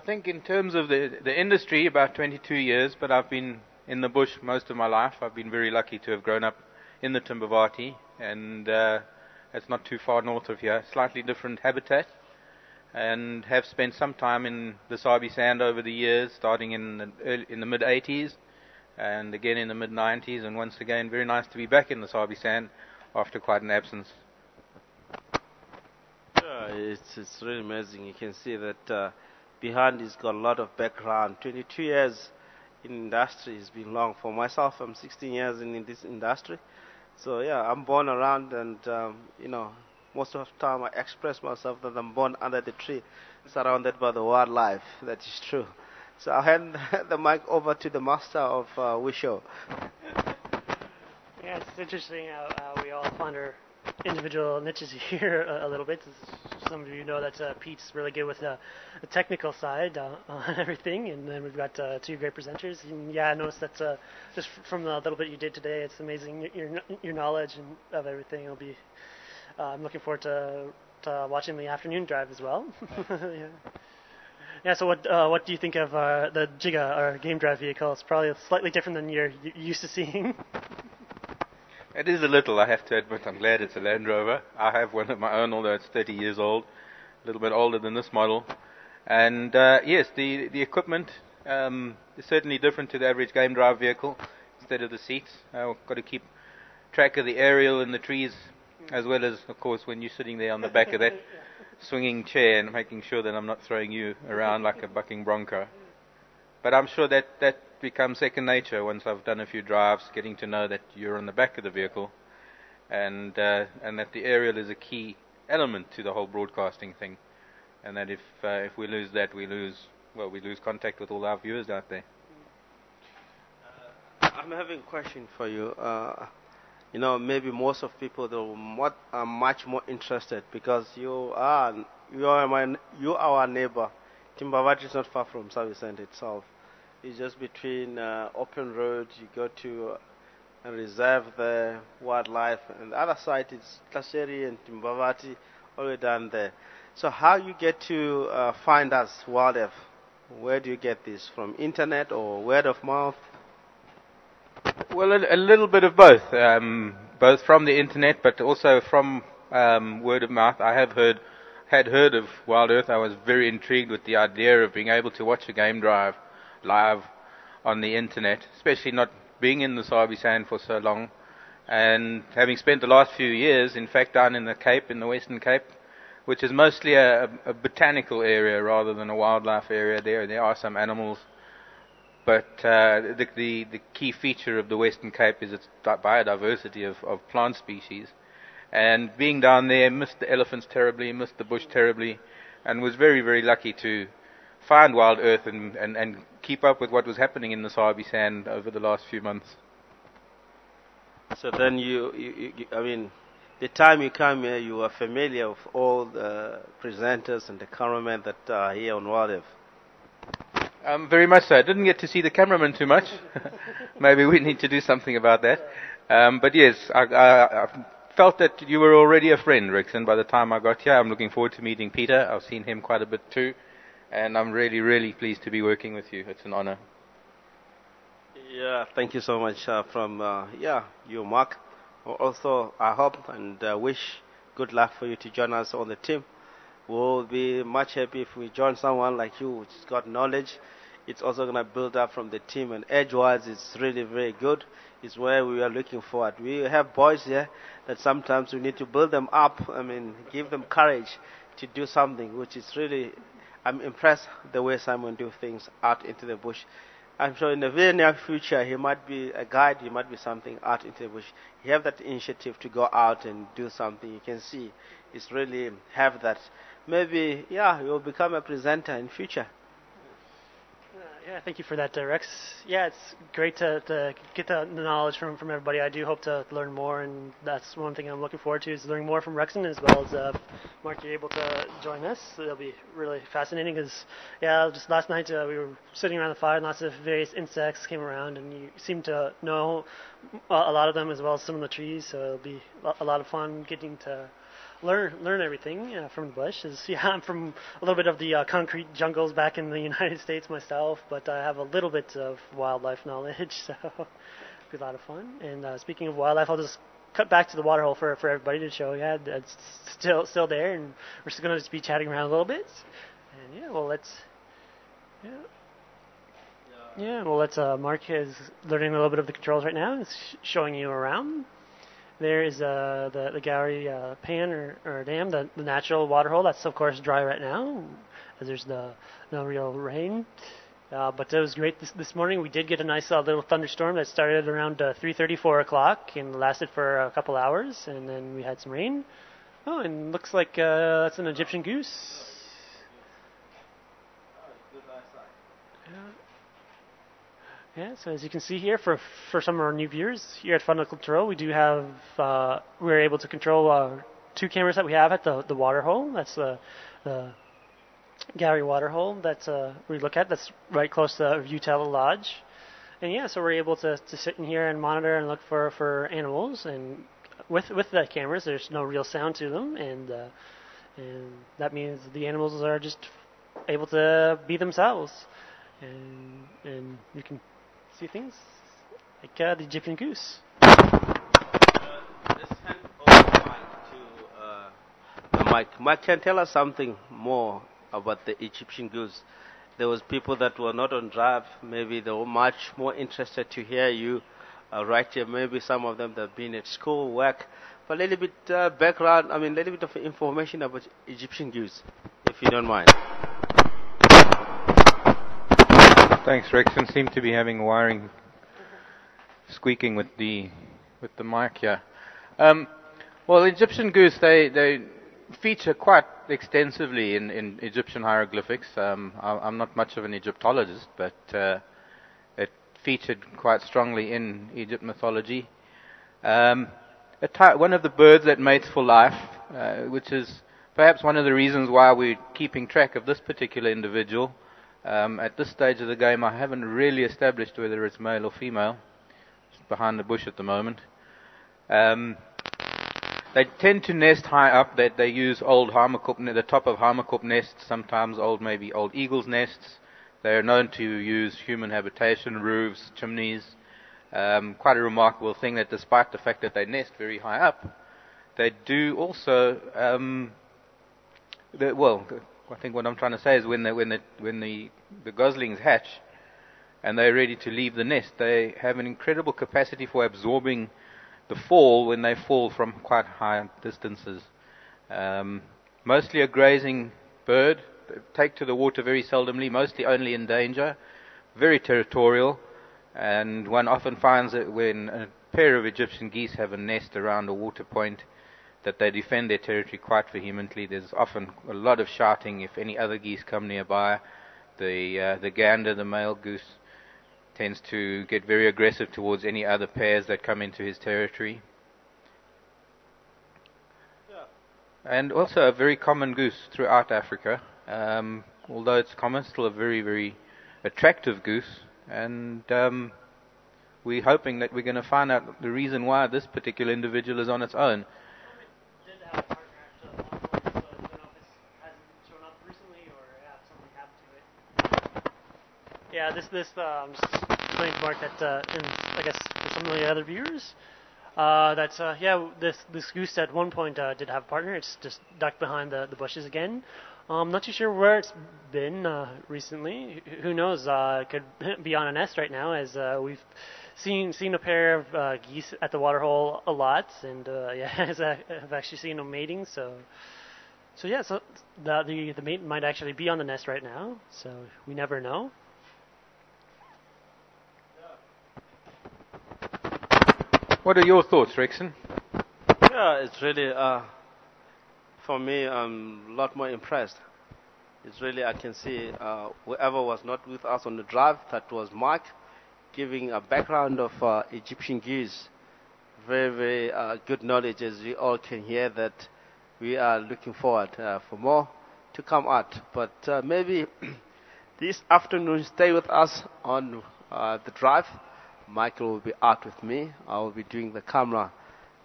C: think in terms of the industry, about 22 years, but I've been in the bush most of my life. I've been very lucky to have grown up in the Timbavati, and it's not too far north of here, slightly different habitat, and have spent some time in the Sabi Sand over the years, starting in the mid-80s, and again in the mid-90s, and once again, very nice to be back in the Sabi Sand after quite an absence.
E: It's really amazing. You can see that behind he's got a lot of background. 22 years in industry has been long. For myself, I'm 16 years in this industry. So I'm born around, and most of the time I express myself that I'm born under the tree, surrounded by the wildlife. That is true. So I'll hand the mic over to the master of Wisho.
D: Yeah, it's interesting how we all find our individual niches here a little bit. As some of you know that Pete's really good with the technical side on everything, and then we've got two great presenters. And yeah, I noticed that just from the little bit you did today, it's amazing your knowledge and of everything. It'll be. I'm looking forward to watching the afternoon drive as well. Yeah. Yeah. So what do you think of the Jiga, our game drive vehicle? It's probably slightly different than you're used to seeing.
C: It is a little, I have to admit. I'm glad it's a Land Rover. I have one of my own, although it's 30 years old, a little bit older than this model. And yes, the equipment is certainly different to the average game drive vehicle. Instead of the seats, I've got to keep track of the aerial and the trees, as well as, of course, when you're sitting there on the back of that swinging chair and making sure that I'm not throwing you around like a bucking bronco. But I'm sure that becomes second nature once I've done a few drives, getting to know that you're on the back of the vehicle, and that the aerial is a key element to the whole broadcasting thing, and that if we lose that, we lose contact with all our viewers out there.
E: I'm having a question for you. Maybe most of people are much more interested because you are our neighbor. Timbavati is not far from Service Center itself. It's just between open road. You go to a reserve there, wildlife, and the other side is Tasheri and Timbavati, all the way down there. So how you get to find us, wildlife? Where do you get this from? Internet or word of mouth?
C: Well, a little bit of both. Both from the internet, but also from word of mouth. I had heard of Wild Earth. I was very intrigued with the idea of being able to watch a game drive live on the internet, especially not being in the Sabi Sand for so long, and having spent the last few years, in fact, down in the Cape, in the Western Cape, which is mostly a botanical area rather than a wildlife area. There are some animals, but the key feature of the Western Cape is its biodiversity of plant species. And being down there, missed the elephants terribly, missed the bush terribly, and was very, very lucky to find Wild Earth and keep up with what was happening in the Sabi Sand over the last few months.
E: So then the time you come here, you are familiar with all the presenters and the cameramen that are here on Wild Earth?
C: Very much so. I didn't get to see the cameraman too much. Maybe we need to do something about that. But yes, I felt that you were already a friend, Rickson, by the time I got here. I'm looking forward to meeting Peter. I've seen him quite a bit too. And I'm really, really pleased to be working with you. It's an honor.
E: Yeah, thank you so much you, Mark. Also, I hope and wish good luck for you to join us on the team. We'll be much happy if we join someone like you who's got knowledge. It's also going to build up from the team, and edge-wise it's really very good. It's where we are looking forward. We have boys here that sometimes we need to build them up, give them courage to do something, which is really, I'm impressed the way Simon do things out into the bush. I'm sure in the very near future he might be a guide, he might be something out into the bush. He have that initiative to go out and do something. You can see it's really have that. Maybe, you'll become a presenter in future.
D: Yeah, thank you for that, Rex. Yeah, it's great to get the knowledge from everybody. I do hope to learn more, and that's one thing I'm looking forward to is learning more from Rexon, as well as Mark, you're able to join us. It'll be really fascinating because, just last night we were sitting around the fire and lots of various insects came around, and you seem to know a lot of them as well as some of the trees, so it'll be a lot of fun getting to learn everything from the bush. I'm from a little bit of the concrete jungles back in the United States myself, but I have a little bit of wildlife knowledge, so it'll be a lot of fun. And speaking of wildlife, I'll just cut back to the waterhole for everybody to show. Yeah, it's still there, and we're just going to be chatting around a little bit. And let's Mark is learning a little bit of the controls right now. He's showing you around. There is the Gowrie pan or dam, the natural water hole. That's of course dry right now, as there's no real rain. But it was great this morning. We did get a nice little thunderstorm that started around 3:30, 4 o'clock, and lasted for a couple hours, and then we had some rain. Oh, and looks like that's an Egyptian goose. Yeah, so as you can see here, for some of our new viewers here at Final Control, we do have we're able to control two cameras that we have at the water hole. That's the Gary water hole that we look at. That's right close to Viewtella Lodge. And yeah, so we're able to sit in here and monitor and look for animals. And with the cameras, there's no real sound to them, and that means the animals are just able to be themselves. And you can see things like the Egyptian goose.
E: Let's hand over the mic to Mike. Mike, can tell us something more about the Egyptian goose? There was people that were not on drive. Maybe they were much more interested to hear you right here. Maybe some of them that have been at school, work. But a little bit background, a little bit of information about Egyptian goose, if you don't mind.
C: Thanks, Rexon. Seem to be having wiring squeaking with the mic here. Well, Egyptian goose, they feature quite extensively in Egyptian hieroglyphics. I'm not much of an Egyptologist, but it featured quite strongly in Egypt mythology. One of the birds that mates for life, which is perhaps one of the reasons why we're keeping track of this particular individual. At this stage of the game, I haven't really established whether it's male or female. It's behind the bush at the moment. They tend to nest high up. That they use old the top of Hamerkop nests, sometimes maybe old eagles' nests. They are known to use human habitation, roofs, chimneys. Quite a remarkable thing that despite the fact that they nest very high up, they do also I think what I'm trying to say is when the goslings hatch and they're ready to leave the nest, they have an incredible capacity for absorbing the fall when they fall from quite high distances. Mostly a grazing bird. They take to the water very seldomly, mostly only in danger. Very territorial, and one often finds that when a pair of Egyptian geese have a nest around a water point, that they defend their territory quite vehemently. There's often a lot of shouting if any other geese come nearby. The gander, the male goose, tends to get very aggressive towards any other pairs that come into his territory. Yeah. And also a very common goose throughout Africa. Although it's common, still a very, very attractive goose. And we're hoping that we're going to find out the reason why this particular individual is on its own.
D: Yeah, this I'm just explaining to Mark that, and I guess for some of the other viewers, this goose at one point did have a partner. It's just ducked behind the bushes again. I'm not too sure where it's been recently. Who knows? It could be on a nest right now, as we've seen a pair of geese at the waterhole a lot, and I've actually seen them mating. So the mate might actually be on the nest right now. So we never know.
C: What are your thoughts, Rexon?
E: Yeah, it's really, for me, I'm a lot more impressed. It's really, I can see whoever was not with us on the drive, that was Marc, giving a background of Egyptian geese. Very, very good knowledge, as we all can hear, that we are looking forward for more to come out. But maybe this afternoon, stay with us on the drive. Michael will be out with me. I will be doing the camera.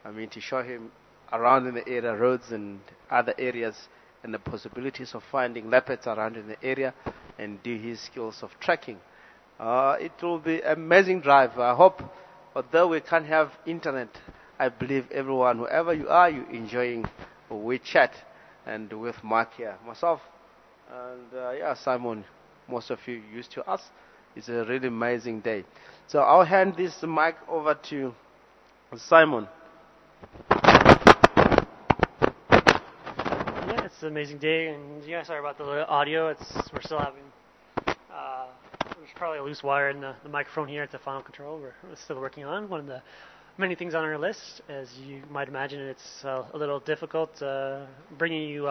E: To show him around in the area, roads and other areas, and the possibilities of finding leopards around in the area, and do his skills of tracking. It will be an amazing drive. I hope, although we can't have internet, I believe everyone, whoever you are, you're enjoying we chat, and with Marc here, myself, and Simon, most of you used to us. It's a really amazing day. So I'll hand this mic over to Simon.
D: Yeah, it's an amazing day, and sorry about the audio. We're still having there's probably a loose wire in the microphone here at the final control. We're still working on one of the many things on our list. As you might imagine, it's a little difficult bringing you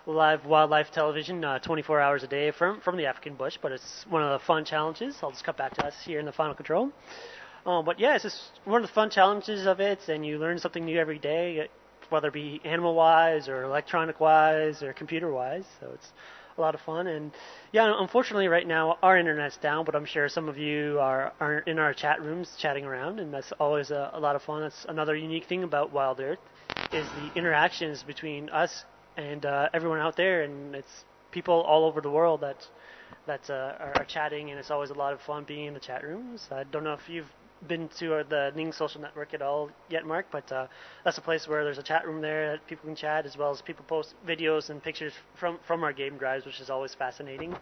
D: live wildlife television 24 hours a day from the African bush, but it's one of the fun challenges. I'll just cut back to us here in the final control. But yeah, it's just one of the fun challenges of it, and you learn something new every day, whether it be animal-wise or electronic-wise or computer-wise. So it's a lot of fun. And yeah, unfortunately right now our internet's down, but I'm sure some of you are in our chat rooms chatting around, and that's always a lot of fun. That's another unique thing about Wild Earth, is the interactions between us and everyone out there, and it's people all over the world that are chatting, and it's always a lot of fun being in the chat rooms. I don't know if you've been to the Ning social network at all yet, Mark, but that's a place where there's a chat room there that people can chat, as well as people post videos and pictures from our game drives, which is always fascinating.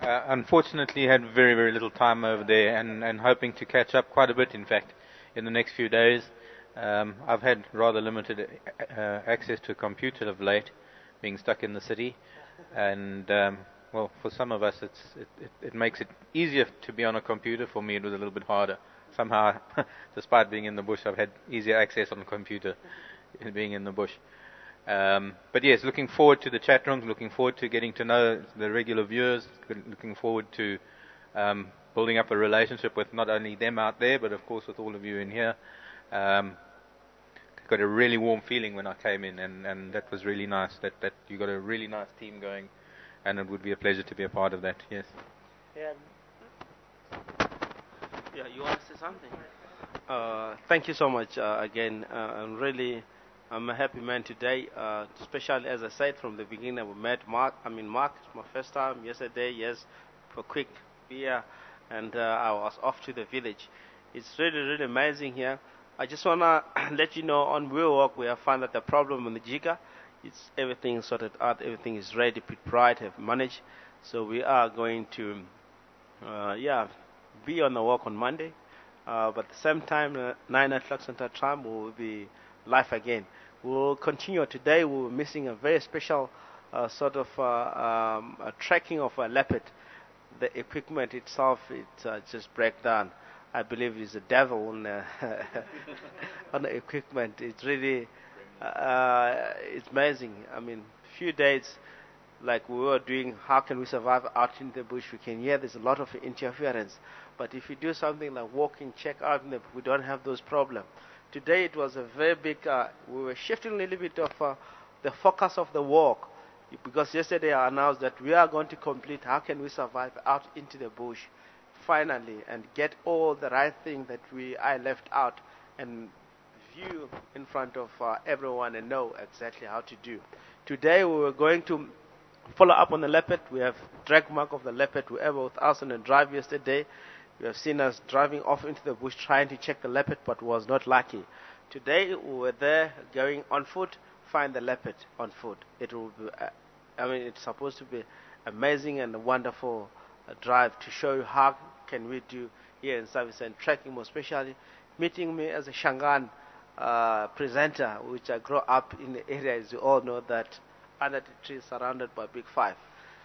C: Unfortunately, had very, very little time over there, and hoping to catch up quite a bit, in fact, in the next few days. I've had rather limited access to a computer of late, being stuck in the city, and well, for some of us, it makes it easier to be on a computer. For me, it was a little bit harder. Somehow, despite being in the bush, I've had easier access on the computer being in the bush. But yes, looking forward to the chat rooms, looking forward to getting to know the regular viewers, looking forward to building up a relationship with not only them out there, but of course with all of you in here. Got a really warm feeling when I came in, and that was really nice, that you got a really nice team going, and it would be a pleasure to be a part of that. Yes.
D: Yeah.
E: Yeah, you want to say something? Thank you so much again. I'm a happy man today, especially as I said from the beginning. We met Mark. Mark, it's my first time yesterday. Yes, for quick beer, and I was off to the village. It's really, really amazing here. I just wanna let you know on Wheel Walk we have found that the problem on the Jika, it's everything sorted out, everything is ready. Pit Pride have managed, so we are going to, be on the walk on Monday. But at the same time, 9 o'clock Central Time, we will be live again. We will continue today. We were missing a very special a tracking of a leopard. The equipment itself, it just break down. I believe it's a devil on the, on the equipment. It's really, it's amazing. Few days, like we were doing, how can we survive out in the bush? We can hear there's a lot of interference. But if you do something like walking, check out, we don't have those problems. Today it was a very big, we were shifting a little bit of the focus of the walk. Because yesterday I announced that we are going to complete how can we survive out into the bush finally, and get all the right thing that I left out and view in front of everyone and know exactly how to do. Today we were going to follow up on the leopard. We have drag mark of the leopard, whoever with us on the drive yesterday. You have seen us driving off into the bush trying to check the leopard, but was not lucky. Today we were there going on foot, find the leopard on foot. It will be, it's supposed to be amazing and a wonderful drive to show you how can we do here in service and tracking, more especially meeting me as a Shangan presenter, which I grew up in the area, as you all know, that under the tree surrounded by Big Five.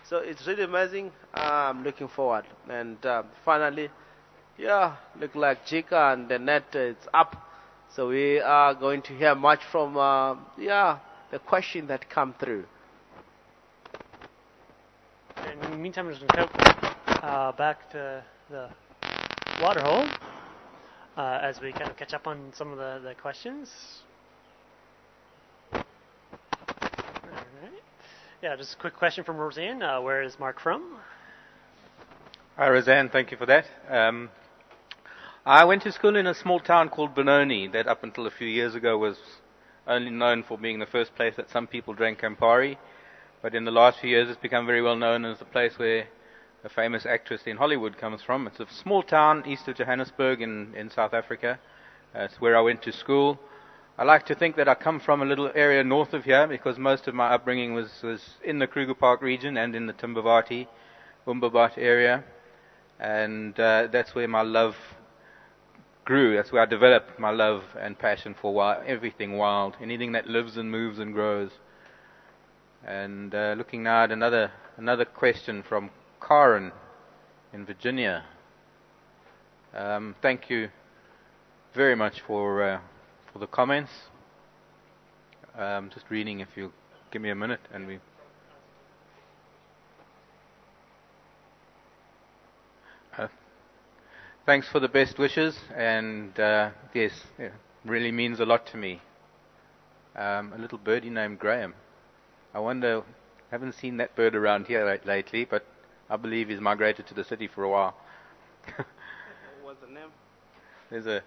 E: So it's really amazing. I'm looking forward. And finally, look like Jika and the net is up. So we are going to hear much from the question that come through.
D: And in the meantime, we're just going to go back to the water hole as we kind of catch up on some of the questions. All right. Yeah, just a quick question from Roseanne. Where is Mark from?
C: Hi, Roseanne. Thank you for that. I went to school in a small town called Benoni that up until a few years ago was only known for being the first place that some people drank Campari. But in the last few years, it's become very well known as the place where a famous actress in Hollywood comes from. It's a small town east of Johannesburg in South Africa. It's where I went to school. I like to think that I come from a little area north of here because most of my upbringing was in the Kruger Park region and in the Timbavati, Umbabat area. And that's where my love grew. That's where I developed my love and passion for everything wild, anything that lives and moves and grows. And looking now at another question from Karen in Virginia. Thank you, very much for the comments. Just reading, if you give me a minute, and we. Thanks for the best wishes, and yes, yeah, really means a lot to me. A little birdie named Graham. I wonder, haven't seen that bird around here lately, but I believe he's migrated to the city for a while.
E: What's the name?
C: There's a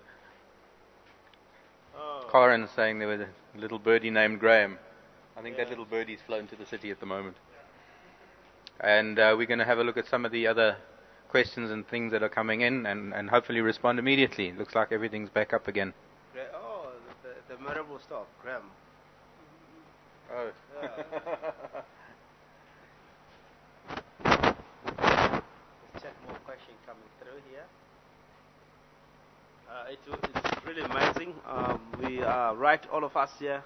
E: Oh.
C: Karen saying there was a little birdie named Graham. I think
E: Yeah.
C: that little birdie's flown to the city at the moment. And we're going to have a look at some of the other questions and things that are coming in, and hopefully respond immediately. Looks like everything's back up again.
E: Oh, the memorable stuff, Graham.
C: Oh.
E: Yeah. Let's check more questions coming through here. It's really amazing. We are right, all of us here.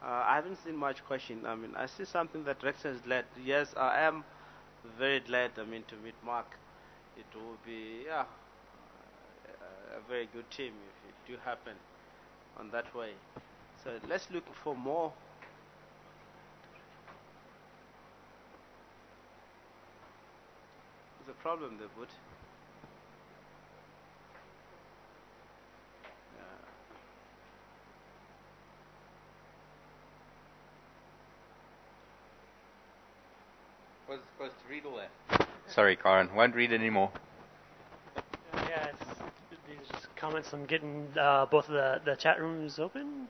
E: I haven't seen much question. I mean, I see something that Rex has led. Yes, I am very glad. I mean, to meet Mark. It will be a very good team if it do happen on that way. So let's look for more. There's a problem there, but
C: Was supposed to read all that. Sorry, Karen, won't read it anymore.
D: Yeah, these are just comments. I'm getting both of the chat rooms open.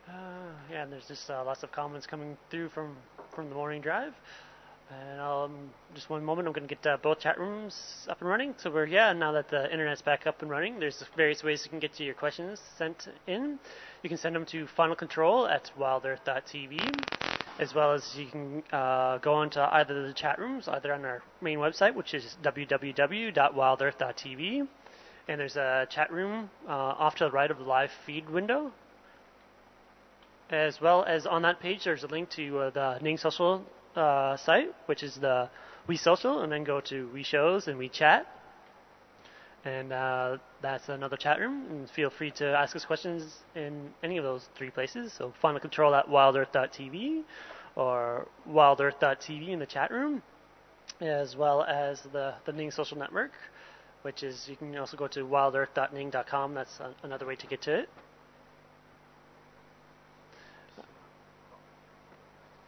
D: Yeah, and there's just lots of comments coming through from the morning drive. And just one moment, I'm going to get both chat rooms up and running. So now that the internet's back up and running, there's various ways you can get to your questions sent in. You can send them to finalcontrol@wildearth.tv, as well as you can go onto either the chat rooms, either on our main website, which is www.wildearth.tv, and there's a chat room off to the right of the live feed window. As well as on that page, there's a link to the Ning Social site, which is the We Social, and then go to We Shows and We Chat. And that's another chat room, and feel free to ask us questions in any of those three places. So finalcontrol@wildearth.tv or wildearth.tv in the chat room, as well as the Ning Social Network, which is, you can also go to wildearth.ning.com. That's another way to get to it.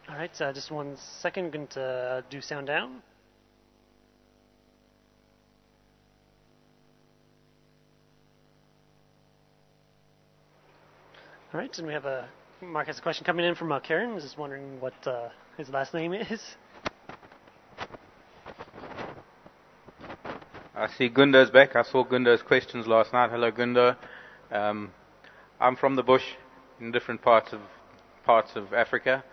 D: Alright, just 1 second, I'm going to do sound down. Alright, and we have Mark has a question coming in from Karen. He's just wondering what his last name is.
C: I see Gundo's back. I saw Gundo's questions last night. Hello, Gundo. I'm from the bush in different parts of Africa.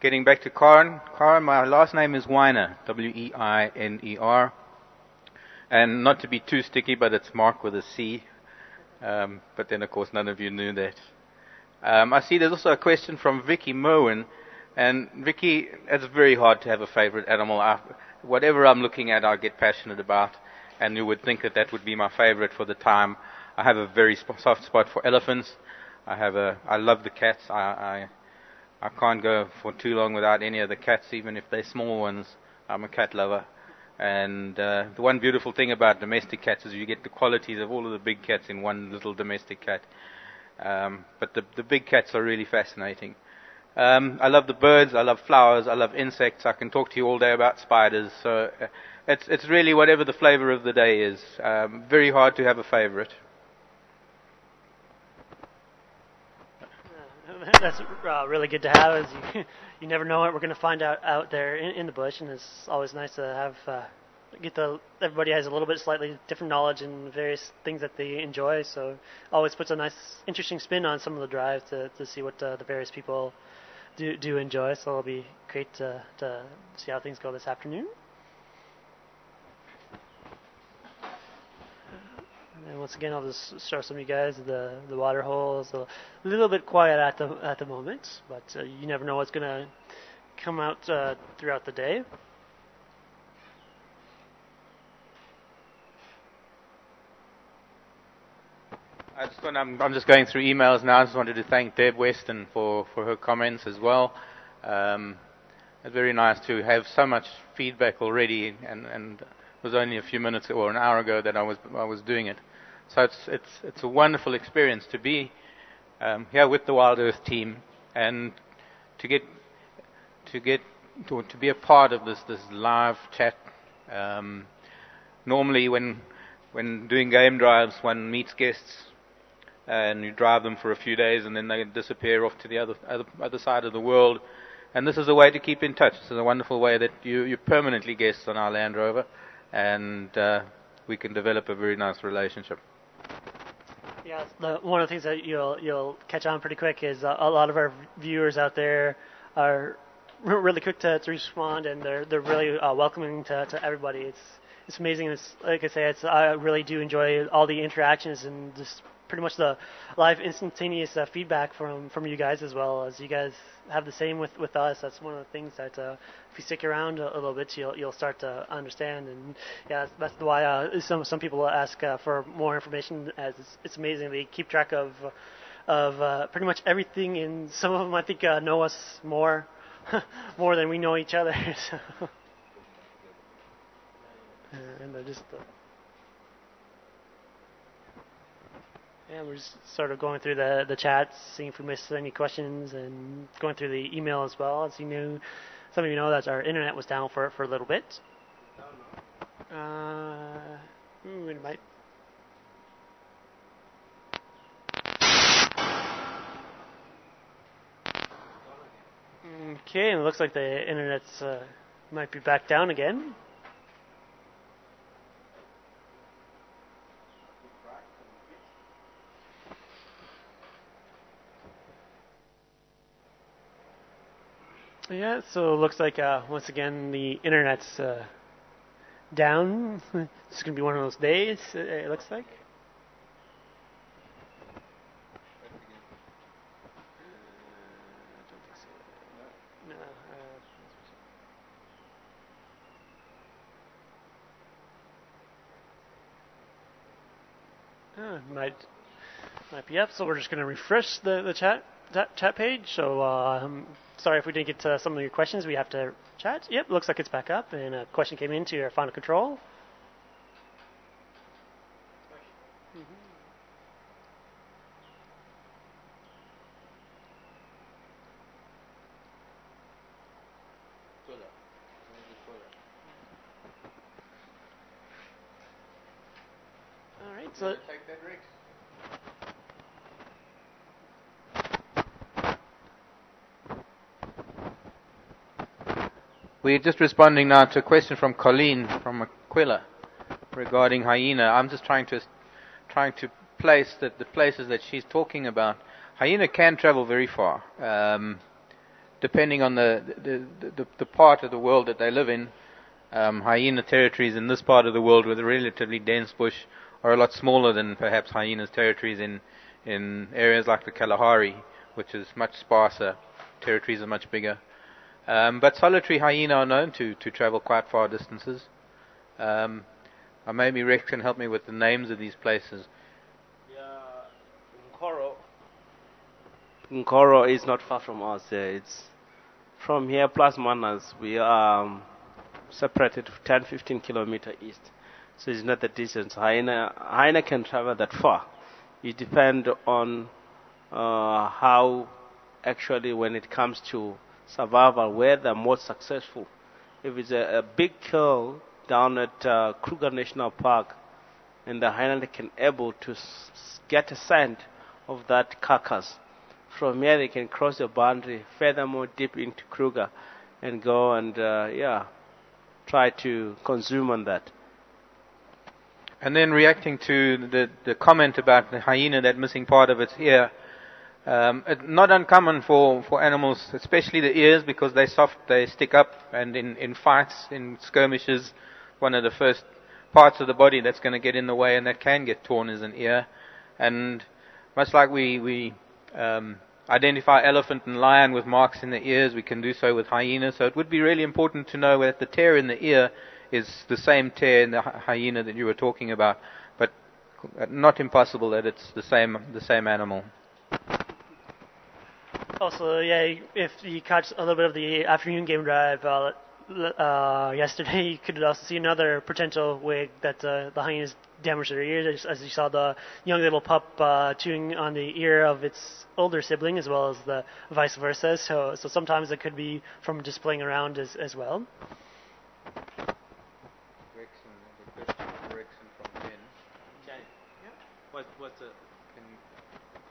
C: Getting back to Karen. Karen, my last name is Weiner, Weiner. And not to be too sticky, but it's Mark with a C. But then, of course, none of you knew that. I see there's also a question from Vicky Merwin. And Vicky, it's very hard to have a favorite animal. Whatever I'm looking at, I get passionate about. And you would think that would be my favorite for the time. I have a very soft spot for elephants. I love the cats. I can't go for too long without any of the cats, even if they're small ones. I'm a cat lover. And the one beautiful thing about domestic cats is you get the qualities of all of the big cats in one little domestic cat. But the big cats are really fascinating. I love the birds, I love flowers, I love insects. I can talk to you all day about spiders. So it's really whatever the flavor of the day is. Very hard to have a favorite.
D: That's really good to have. As you never know what we're going to find out there in the bush, and it's always nice to have everybody has a little bit slightly different knowledge in various things that they enjoy. So always puts a nice, interesting spin on some of the drive to see what the various people do enjoy. So it'll be great to see how things go this afternoon. And once again, I'll just show some of you guys the water holes. A little bit quiet at the moment, but you never know what's going to come out throughout the day.
C: I'm just going through emails now. I just wanted to thank Deb Weston for her comments as well. It's very nice to have so much feedback already, and it was only a few minutes or an hour ago that I was doing it. So it's a wonderful experience to be here with the Wild Earth team, and to be a part of this live chat. Normally, when doing game drives, one meets guests and you drive them for a few days, and then they disappear off to the other side of the world. And this is a way to keep in touch. This is a wonderful way that you're permanently guests on our Land Rover, and we can develop a very nice relationship.
D: Yeah, one of the things that you'll catch on pretty quick is a lot of our viewers out there are really quick to respond, and they're really welcoming to everybody. It's amazing. It's like I say, I really do enjoy all the interactions and just pretty much the live instantaneous feedback from you guys, as well as you guys have the same with us. That's one of the things that if you stick around a little bit, you'll start to understand. And yeah, that's why some people ask for more information, as it's amazing. They keep track of pretty much everything, and some of them I think know us more more than we know each other. So. And they're just yeah, we're just sort of going through the chats, seeing if we missed any questions, and going through the email as well. As some of you know that our internet was down for a little bit. It might. Okay, and it looks like the internet's might be back down again. Yeah, so it looks like once again the internet's down. It's going to be one of those days, it looks like. Might be up, so we're just going to refresh the chat page. So sorry if we didn't get to some of your questions. We have to chat. Yep, looks like it's back up, and a question came into your final control. All right, so.
C: Take that, Rex. We're just responding now to a question from Colleen from Aquila regarding hyena. I'm just trying to place the places that she's talking about. Hyena can travel very far, depending on the part of the world that they live in. Hyena territories in this part of the world with a relatively dense bush are a lot smaller than perhaps hyenas territories in areas like the Kalahari, which is much sparser. Territories are much bigger. But solitary hyena are known to travel quite far distances. Maybe Rex can help me with the names of these places.
E: Yeah, Nkoro is not far from us. It's from here plus minus. We are separated 10-15 kilometers east. So it's not the distance. Hyena can travel that far. It depends on how actually when it comes to survival, where they're most successful. If it's a big kill down at Kruger National Park, and the hyena can able to get a scent of that carcass, from here they can cross the boundary furthermore deep into Kruger and go and try to consume on that.
C: And then reacting to the comment about the hyena, that missing part of its ear. It's not uncommon for animals, especially the ears, because they're soft, they stick up, and in fights, in skirmishes, one of the first parts of the body that's going to get in the way and that can get torn is an ear. And much like we identify elephant and lion with marks in the ears, we can do so with hyena. So it would be really important to know that the tear in the ear is the same tear in the hyena that you were talking about. But not impossible that it's the same animal.
D: Also, yeah, if you catch a little bit of the afternoon game drive yesterday, you could also see another potential way that the hyenas damage their ears, as you saw the young little pup chewing on the ear of its older sibling, as well as the vice versa. So sometimes it could be from just playing around as well.
E: What's the?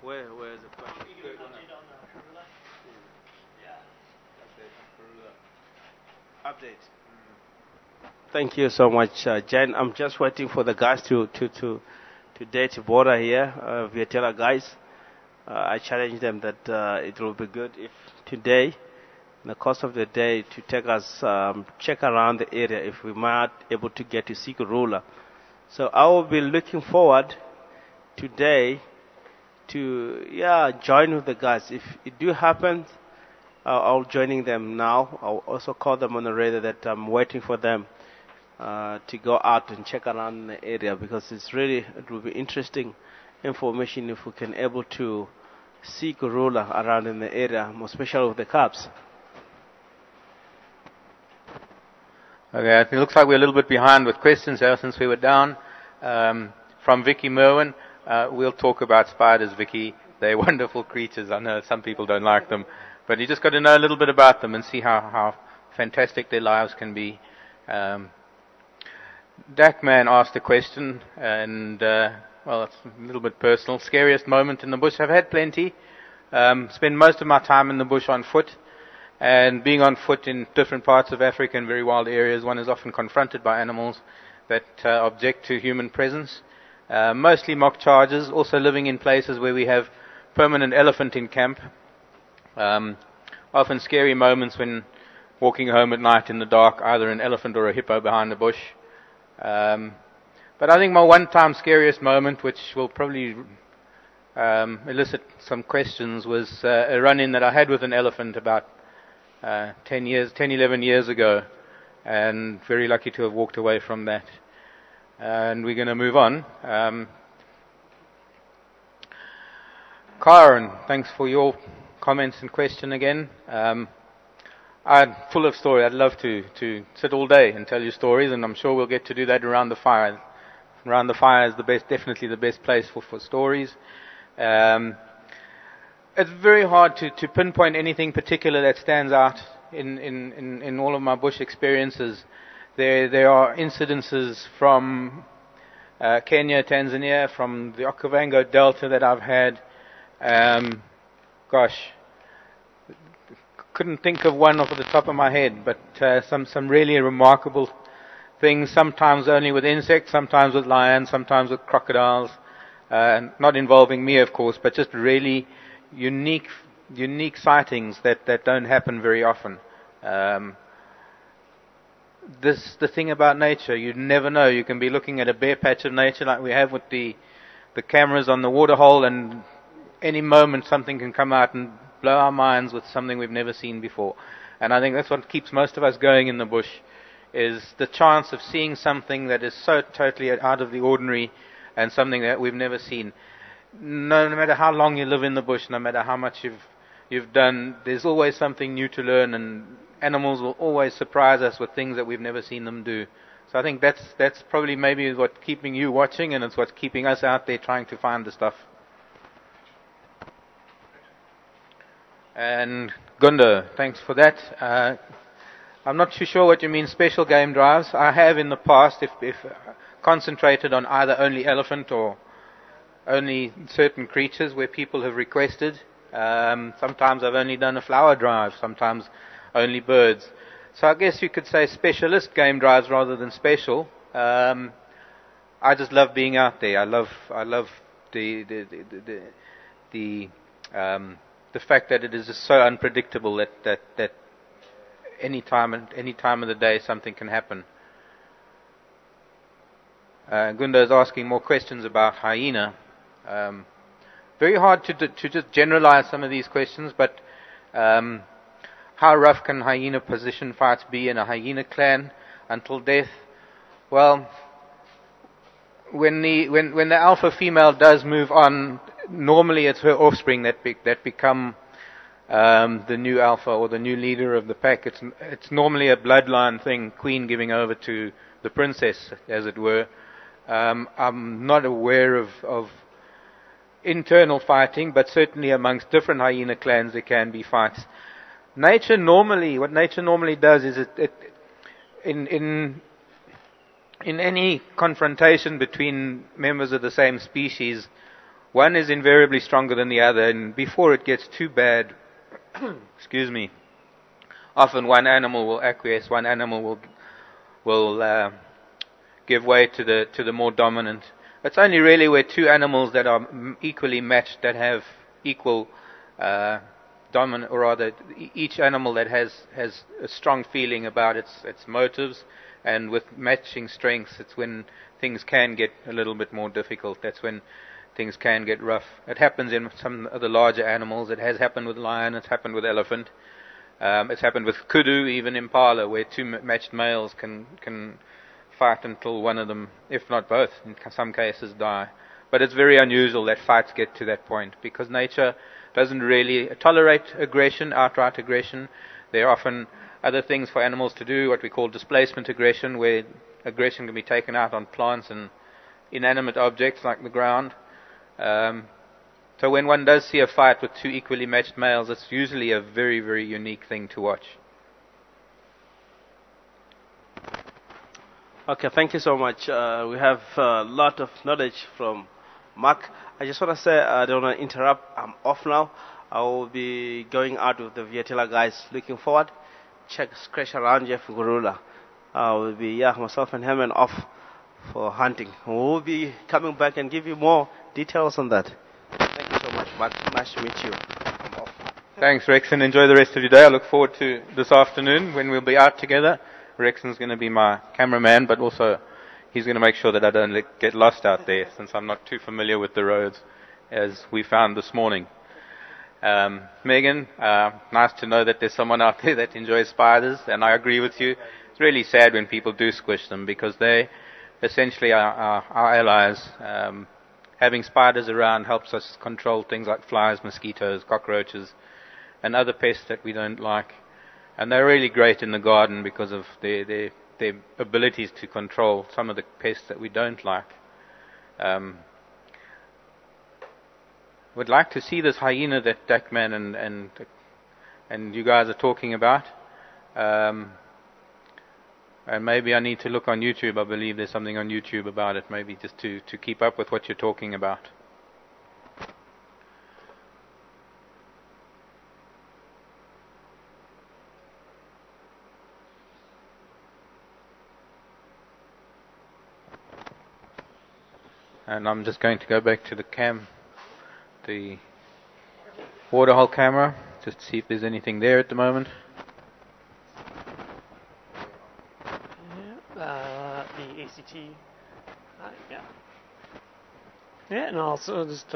E: Where is the question? Update. Thank you so much, Jen. I'm just waiting for the guys to date border here, Vietela guys. I challenged them that it will be good if today, in the course of the day, to take us check around the area if we might able to get to Sikurula. So I will be looking forward today to join with the guys. If it do happen, I'll joining them now. I'll also call them on the radar that I'm waiting for them to go out and check around the area, because it will be interesting information if we can able to see gorilla around in the area, more especially with the cubs.
C: Okay, it looks like we're a little bit behind with questions here since we were down. From Vicky Merwin, we'll talk about spiders, Vicky. They're wonderful creatures. I know some people don't like them, but you just got to know a little bit about them and see how fantastic their lives can be. Dakman asked a question, and well, it's a little bit personal. Scariest moment in the bush? I've had plenty. Spend most of my time in the bush on foot, and being on foot in different parts of Africa in very wild areas, one is often confronted by animals that object to human presence. Mostly mock chargers, also living in places where we have permanent elephant in camp. Often scary moments when walking home at night in the dark, either an elephant or a hippo behind the bush. But I think my one-time scariest moment, which will probably elicit some questions, was a run-in that I had with an elephant about 10, 11 years ago, and very lucky to have walked away from that. And we're going to move on. Karen, thanks for your comments and question again. I'm full of story. I'd love to sit all day and tell you stories, and I'm sure we'll get to do that around the fire. Around the fire is definitely the best place for stories. It's very hard to pinpoint anything particular that stands out in all of my bush experiences. There are incidences from Kenya, Tanzania, from the Okavango Delta that I've had. Couldn't think of one off the top of my head, but some really remarkable things, sometimes only with insects, sometimes with lions, sometimes with crocodiles, not involving me, of course, but just really unique sightings that don't happen very often. The thing about nature, you never know. You can be looking at a bare patch of nature like we have with the cameras on the waterhole, and any moment something can come out and blow our minds with something we've never seen before. And I think that's what keeps most of us going in the bush, is the chance of seeing something that is so totally out of the ordinary and something that we've never seen. No matter how long you live in the bush, no matter how much you've done, there's always something new to learn, and animals will always surprise us with things that we've never seen them do. So I think that's probably maybe what's keeping you watching, and it's what's keeping us out there trying to find the stuff. And Gunda, thanks for that. I'm not too sure what you mean special game drives. I have in the past, if concentrated on either only elephant or only certain creatures where people have requested. Sometimes I've only done a flower drive, sometimes only birds. So I guess you could say specialist game drives rather than special. I just love being out there. I love the fact that it is just so unpredictable that any time of the day something can happen. Gunda is asking more questions about hyena. Very hard to just generalize some of these questions, but how rough can hyena position fights be in a hyena clan until death? Well, when the alpha female does move on, normally it's her offspring that become the new alpha or the new leader of the pack. It's normally a bloodline thing, queen giving over to the princess, as it were. I'm not aware of internal fighting, but certainly amongst different hyena clans there can be fights. What nature normally does is in any confrontation between members of the same species, one is invariably stronger than the other, and before it gets too bad, excuse me, often one animal will acquiesce, one animal will give way to the more dominant. It's only really where two animals that are equally matched, that have equal dominant, or rather, each animal that has a strong feeling about its motives, and with matching strengths, it's when things can get a little bit more difficult. That's when things can get rough. It happens in some of the larger animals. It has happened with lion. It's happened with elephant. It's happened with kudu, even impala, where two matched males can fight until one of them, if not both, in some cases die. But it's very unusual that fights get to that point, because nature doesn't really tolerate aggression, outright aggression. There are often other things for animals to do, what we call displacement aggression, where aggression can be taken out on plants and inanimate objects like the ground. So when one does see a fight with two equally matched males, it's usually a very, very unique thing to watch.
E: Okay, thank you so much. We have a lot of knowledge from Marc. I just want to say, I don't want to interrupt. I'm off now. I will be going out with the Vietela guys. Looking forward. Check, scratch around Jeff Gurula. We'll be, myself and Herman off for hunting. We'll be coming back and give you more details on that. Thank you so much, Marc. Nice to meet you. I'm off.
C: Thanks, Rex, and enjoy the rest of your day. I look forward to this afternoon when we'll be out together. Rexon's going to be my cameraman, but also he's going to make sure that I don't get lost out there, since I'm not too familiar with the roads, as we found this morning. Megan, nice to know that there's someone out there that enjoys spiders, and I agree with you. It's really sad when people do squish them, because they essentially are our allies. Having spiders around helps us control things like flies, mosquitoes, cockroaches, and other pests that we don't like. And they're really great in the garden because of their abilities to control some of the pests that we don't like. Would like to see this hyena that Duckman and you guys are talking about. And maybe I need to look on YouTube. I believe there's something on YouTube about it, maybe just to keep up with what you're talking about. And I'm just going to go back to the waterhole camera, just to see if there's anything there at the moment.
D: Yeah, the ACT. Yeah. Yeah, and also just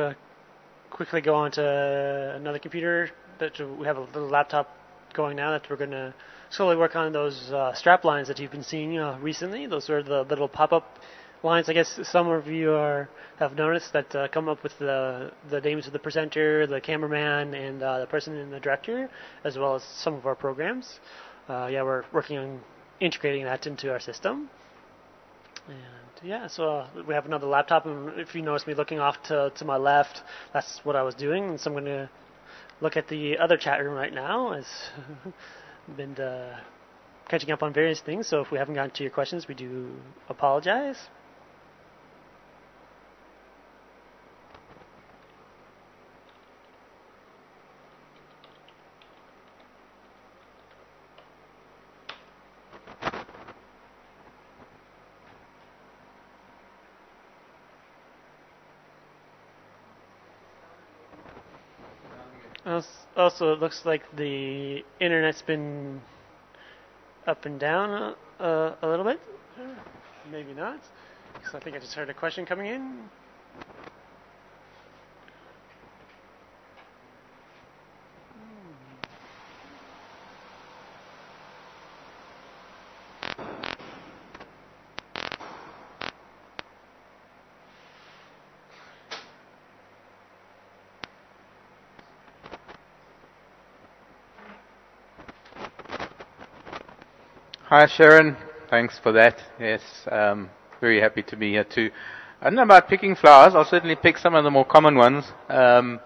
D: quickly go on to another computer that we have a little laptop going now that we're going to slowly work on those strap lines that you've been seeing recently. Those are the little pop-up lines. I guess some of you have noticed that come up with the names of the presenter, the cameraman, and the person in the director, as well as some of our programs. We're working on integrating that into our system. And so we have another laptop, and if you notice me looking off to my left, that's what I was doing. And so I'm going to look at the other chat room right now, as been catching up on various things. So if we haven't gotten to your questions, we do apologize. Also, it looks like the internet's been up and down a little bit. Maybe not. So I think I just heard a question coming in.
C: Hi Sharon, thanks for that. Yes, very happy to be here too. I don't know about picking flowers. I'll certainly pick some of the more common ones. And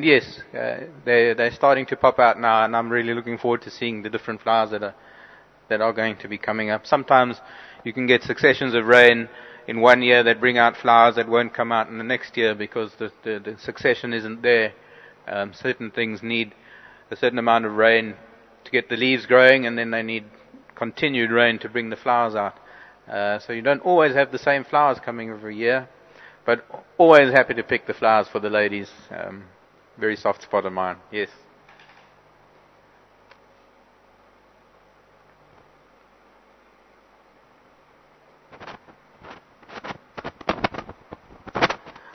C: yes, they're starting to pop out now, and I'm really looking forward to seeing the different flowers that are going to be coming up. Sometimes you can get successions of rain in one year that bring out flowers that won't come out in the next year because the succession isn't there. Certain things need a certain amount of rain to get the leaves growing, and then they need continued rain to bring the flowers out. So you don't always have the same flowers coming every year, but always happy to pick the flowers for the ladies. Very soft spot of mine, yes.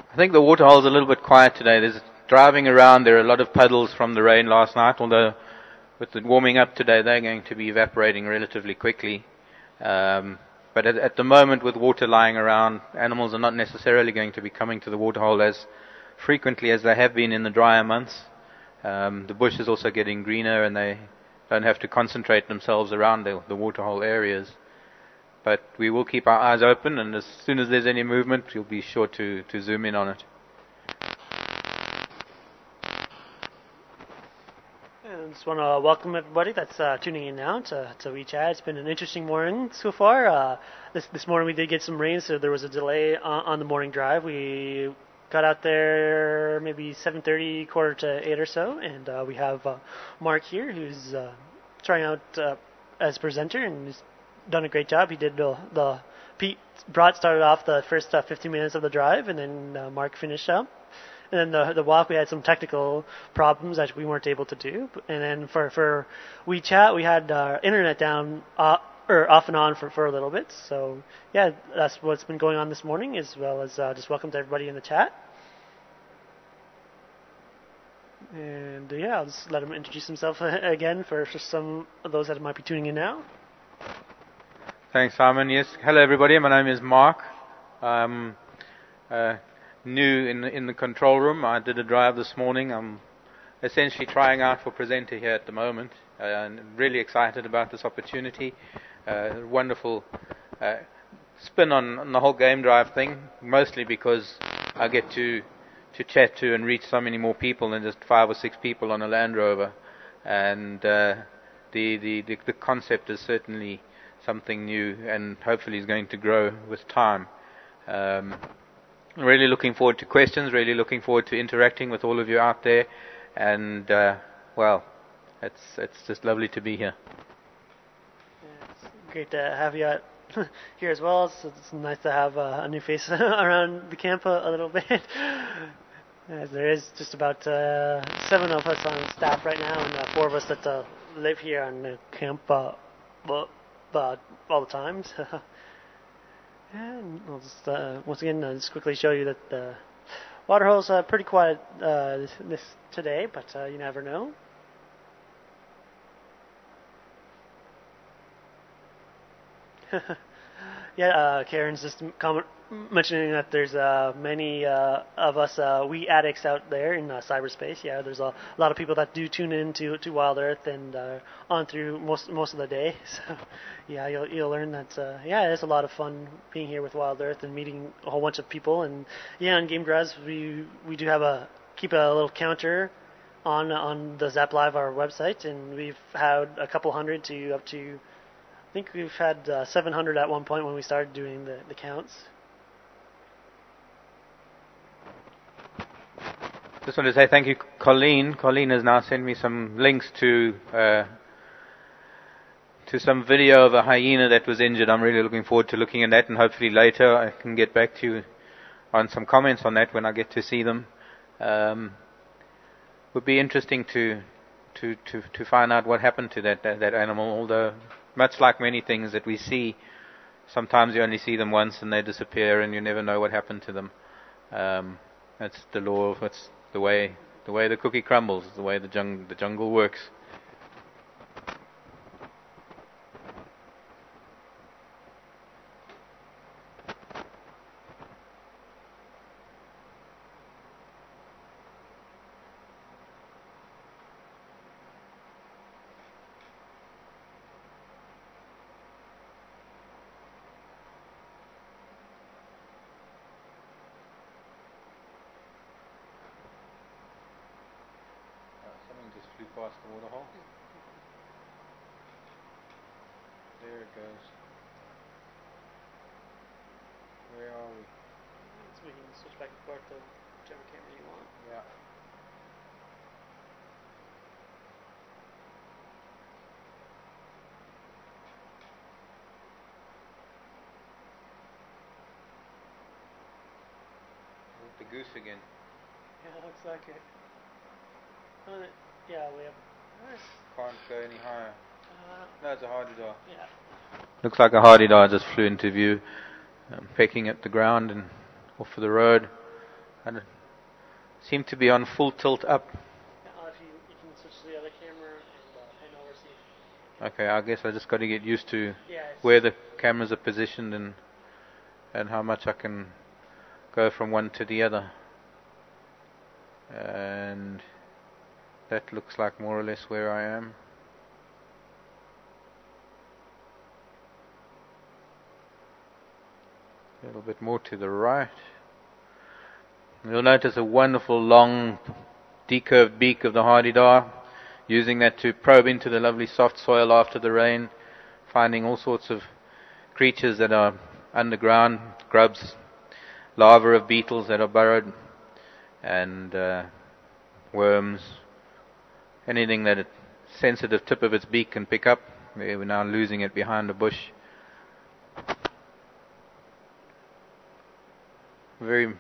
C: I think the waterhole is a little bit quiet today. There's driving around, there are a lot of puddles from the rain last night, although with it warming up today, they're going to be evaporating relatively quickly. But at the moment, with water lying around, animals are not necessarily going to be coming to the waterhole as frequently as they have been in the drier months. The bush is also getting greener, and they don't have to concentrate themselves around the waterhole areas. But we will keep our eyes open, and as soon as there's any movement, we'll be sure to zoom in on it.
D: I just want to welcome everybody that's tuning in now to WeChat. It's been an interesting morning so far. This morning we did get some rain, so there was a delay on the morning drive. We got out there maybe 7:30, quarter to 8 or so, and we have Marc here, who's trying out as presenter, and he's done a great job. He did Pete Brott started off the first 15 minutes of the drive, and then Marc finished up. And then the walk, we had some technical problems that we weren't able to do. And then for WeChat, we had internet down or off and on for a little bit. So yeah, that's what's been going on this morning, as well as just welcome to everybody in the chat. And yeah, I'll just let him introduce himself again for some of those that might be tuning in now.
C: Thanks, Simon. Yes, hello everybody. My name is Marc. I'm new in the control room. I did a drive this morning. I'm essentially trying out for presenter here at the moment. And really excited about this opportunity. Wonderful spin on the whole game drive thing, mostly because I get to chat to and reach so many more people than just 5 or 6 people on a Land Rover. And the concept is certainly something new, and hopefully is going to grow with time. Really looking forward to questions, really looking forward to interacting with all of you out there, and well, it's just lovely to be here.
D: Yeah, it's great to have you out here as well. It's nice to have a new face around the camp a little bit. As there is just about 7 of us on staff right now, and 4 of us that live here on the camp all the time. So. And I'll just once again just quickly show you that the waterhole's pretty quiet this today, but you never know. Yeah, Karen's just mentioning that there's many of us we addicts out there in cyberspace. Yeah, there's a lot of people that do tune in to Wild Earth and on through most of the day. So yeah, you'll learn that yeah, it's a lot of fun being here with Wild Earth and meeting a whole bunch of people. And yeah, on Game Drives we do have keep a little counter on the Zap Live, our website, and we've had a couple hundred to up to, I think we've had 700 at one point when we started doing the counts.
C: Just want to say thank you, Colleen. Colleen has now sent me some links to some video of a hyena that was injured. I'm really looking forward to looking at that, and hopefully later I can get back to you on some comments on that when I get to see them. Would be interesting to find out what happened to that animal, although much like many things that we see, sometimes you only see them once and they disappear and you never know what happened to them. That's the law of it's the way the cookie crumbles, the way the jungle works. past the waterhole. There it goes. Where are we?
D: So we can switch back and forth to whichever camera you want.
C: Yeah. With the goose again.
D: Yeah, looks like it. Yeah, we have.
C: Can't go any higher. No, it's a hardy-dar.
D: Yeah.
C: Looks like a hardy-dar just flew into view, pecking at the ground and off of the road. And it seemed to be on full tilt up.
D: If you can switch to the other camera and pan over, see.
C: Okay, I guess I just got to get used to
D: Yeah,
C: where the cameras are positioned and how much I can go from one to the other. And that looks like more or less where I am. A little bit more to the right. You'll notice a wonderful long decurved beak of the hardy-dar, using that to probe into the lovely soft soil after the rain, finding all sorts of creatures that are underground, grubs, larvae of beetles that are burrowed, and worms, anything that a sensitive tip of its beak can pick up. We're now losing it behind a bush. Very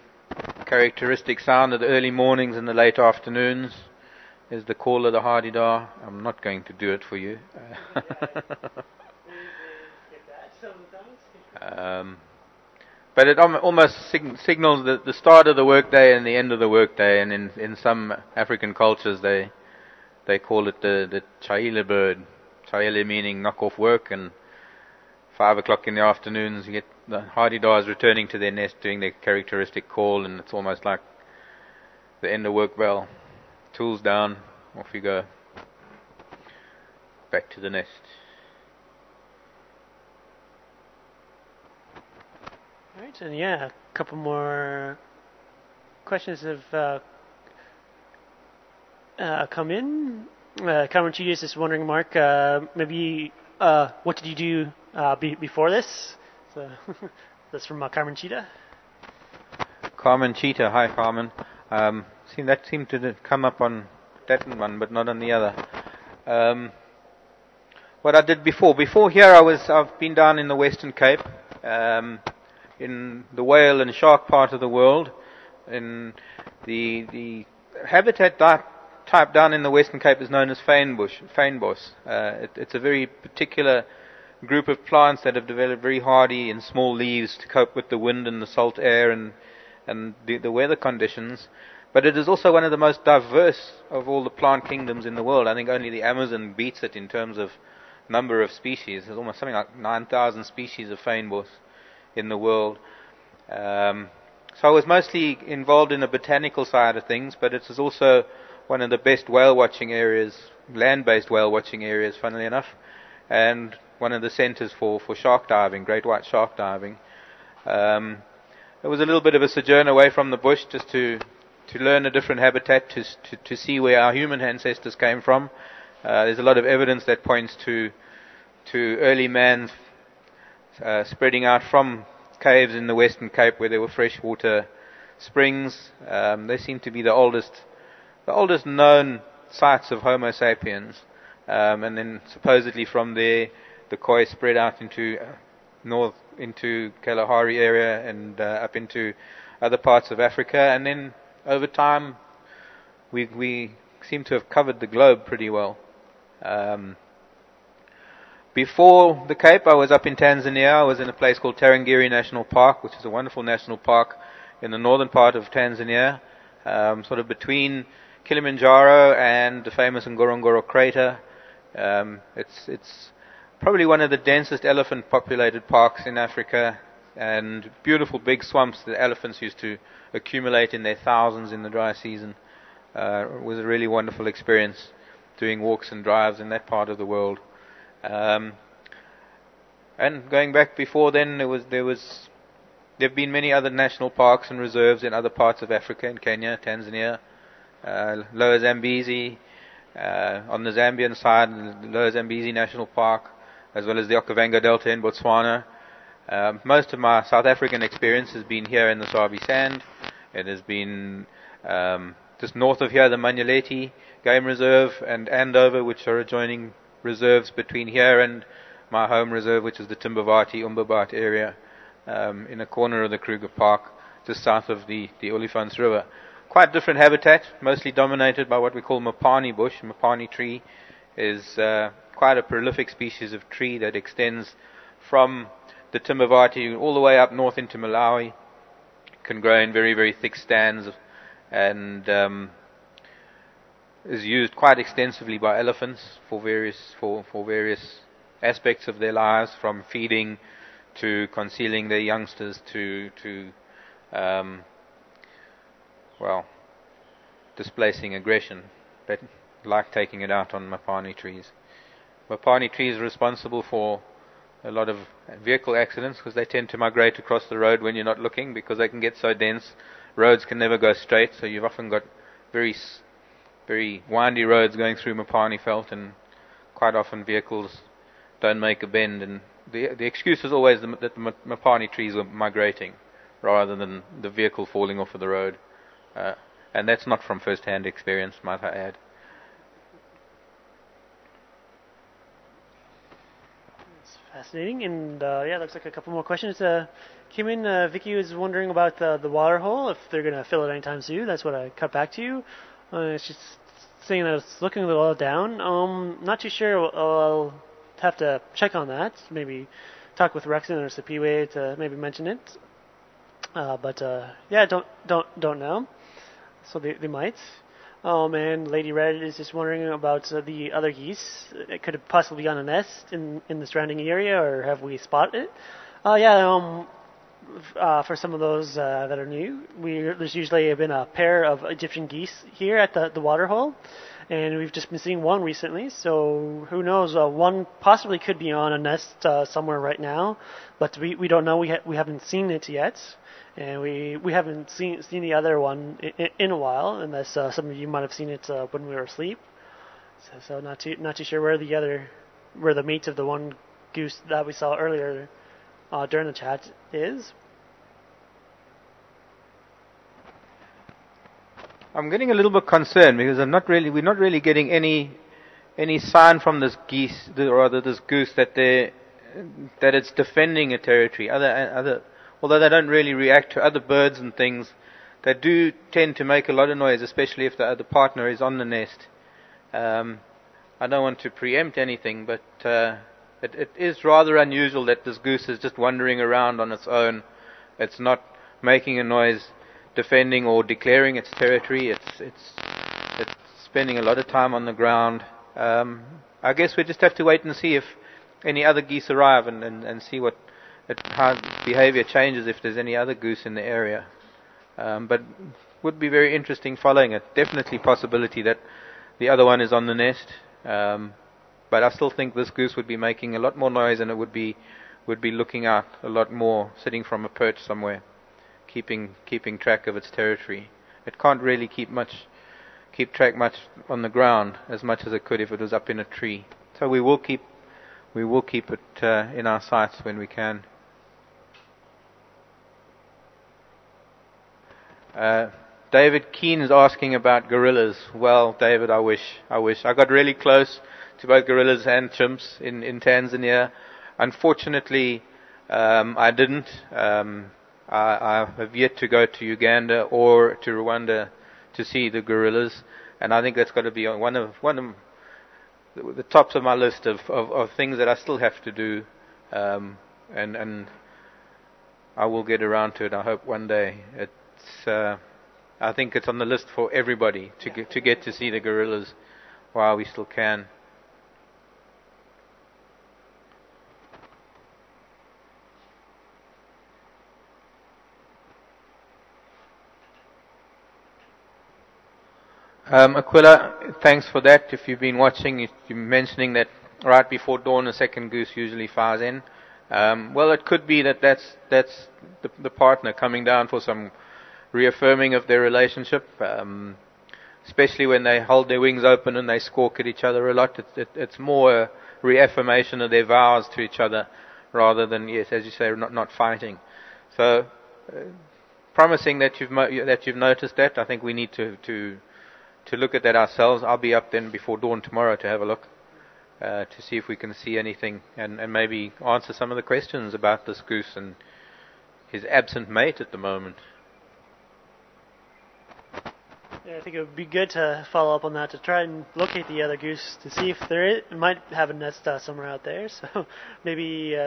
C: characteristic sound of the early mornings and the late afternoons is the call of the hardy-dar. I'm not going to do it for you. But it almost signals the start of the workday and the end of the workday, and in some African cultures they call it the chaile bird. Chaile meaning knock off work, and 5 o'clock in the afternoons you get the hardy-dars returning to their nest, doing their characteristic call, and it's almost like the end of work bell. Tools down, off you go, back to the nest.
D: Alright, and yeah, a couple more questions have come in. Carmenchita is just wondering, Mark, maybe what did you do before this? So that's from Carmenchita.
C: Carmenchita, hi Carmen. That seemed to come up on that one, but not on the other. What I did before here, I've been down in the Western Cape, in the whale and shark part of the world. In the habitat type down in the Western Cape is known as fynbos. It's a very particular group of plants that have developed very hardy and small leaves to cope with the wind and the salt air and the weather conditions. But it is also one of the most diverse of all the plant kingdoms in the world. I think only the Amazon beats it in terms of number of species. There's almost something like 9,000 species of fynbos in the world. So I was mostly involved in the botanical side of things, but it is also one of the best whale watching areas, land-based whale watching areas, funnily enough, and one of the centers for shark diving, great white shark diving. It was a little bit of a sojourn away from the bush, just to learn a different habitat, to see where our human ancestors came from. There's a lot of evidence that points to early man spreading out from caves in the Western Cape where there were freshwater springs. They seem to be the oldest known sites of Homo sapiens. And then supposedly from there, the Khoi spread out into north, into Kalahari area and up into other parts of Africa. And then over time, we seem to have covered the globe pretty well. Before the Cape, I was up in Tanzania. I was in a place called Tarangire National Park, which is a wonderful national park in the northern part of Tanzania, sort of between Kilimanjaro and the famous Ngorongoro crater. It's probably one of the densest elephant populated parks in Africa, and beautiful big swamps that elephants used to accumulate in their thousands in the dry season. It was a really wonderful experience doing walks and drives in that part of the world. And going back before then, there have been many other national parks and reserves in other parts of Africa, in Kenya, Tanzania, Lower Zambezi, on the Zambian side, the Lower Zambezi National Park, as well as the Okavango Delta in Botswana. Most of my South African experience has been here in the Sabi Sand. It has been just north of here, the Manyaleti Game Reserve and Andover, which are adjoining reserves between here and my home reserve, which is the Timbavati, Umbabat area, in a corner of the Kruger Park, just south of the Olifants River. Quite different habitat, mostly dominated by what we call Mapani bush. Mapani tree is quite a prolific species of tree that extends from the Timbavati all the way up north into Malawi. Can grow in very, very thick stands and is used quite extensively by elephants for various aspects of their lives, from feeding to concealing their youngsters to displacing aggression. They like taking it out on Mapani trees. Mapani trees are responsible for a lot of vehicle accidents because they tend to migrate across the road when you're not looking, because they can get so dense. Roads can never go straight, so you've often got very windy roads going through Mapani Veld, and quite often vehicles don't make a bend, and the excuse is always that the Mapani trees are migrating rather than the vehicle falling off of the road, and that's not from first-hand experience, might I add.
D: It's fascinating, and looks like a couple more questions came in. Vicky was wondering about the water hole, if they're going to fill it anytime soon. That's what I cut back to you. She's saying that it's looking a little down. Not too sure. I'll have to check on that. Maybe talk with Rexon or Sapiwe to maybe mention it. Don't know. So they might. And Lady Red is just wondering about the other geese. It could have possibly be on a nest in the surrounding area, or have we spotted it? For some of those that are new, there's usually been a pair of Egyptian geese here at the water hole, and we've just been seeing one recently. So who knows? One possibly could be on a nest somewhere right now, but we don't know. We haven't seen it yet, and we haven't seen the other one in a while, unless some of you might have seen it when we were asleep. So not too sure where the mate of the one goose that we saw earlier during the chat is.
C: I'm getting a little bit concerned because we're not really getting any sign from this goose that it's defending a territory. Although they don't really react to other birds and things, they do tend to make a lot of noise, especially if the other partner is on the nest. I don't want to preempt anything, but it is rather unusual that this goose is just wandering around on its own. It's not making a noise defending or declaring its territory. It's spending a lot of time on the ground. I guess we just have to wait and see if any other geese arrive and see how behavior changes if there's any other goose in the area. But would be very interesting following it. Definitely possibility that the other one is on the nest. But I still think this goose would be making a lot more noise, and it would be looking out a lot more, sitting from a perch somewhere, keeping track of its territory. It can't really keep track much on the ground as much as it could if it was up in a tree. So we will keep it in our sights when we can. David Keane is asking about gorillas. Well, David, I wish. I got really close to both gorillas and chimps in Tanzania. Unfortunately, I didn't. I have yet to go to Uganda or to Rwanda to see the gorillas, and I think that's got to be on one of the tops of my list of things that I still have to do, and I will get around to it. I hope one day. I think it's on the list for everybody to get to see the gorillas while we still can. Aquila, thanks for that. If you've been watching, you're mentioning that right before dawn a second goose usually fires in. Well, it could be that's the partner coming down for some reaffirming of their relationship. especially when they hold their wings open and they squawk at each other a lot. It's more a reaffirmation of their vows to each other rather than, yes, as you say, not fighting. So, promising that you've noticed that. I think we need to look at that ourselves. I'll be up then before dawn tomorrow to have a look, to see if we can see anything and maybe answer some of the questions about this goose and his absent mate at the moment.
D: Yeah, I think it would be good to follow up on that, to try and locate the other goose, to see if it might have a nest somewhere out there. So maybe,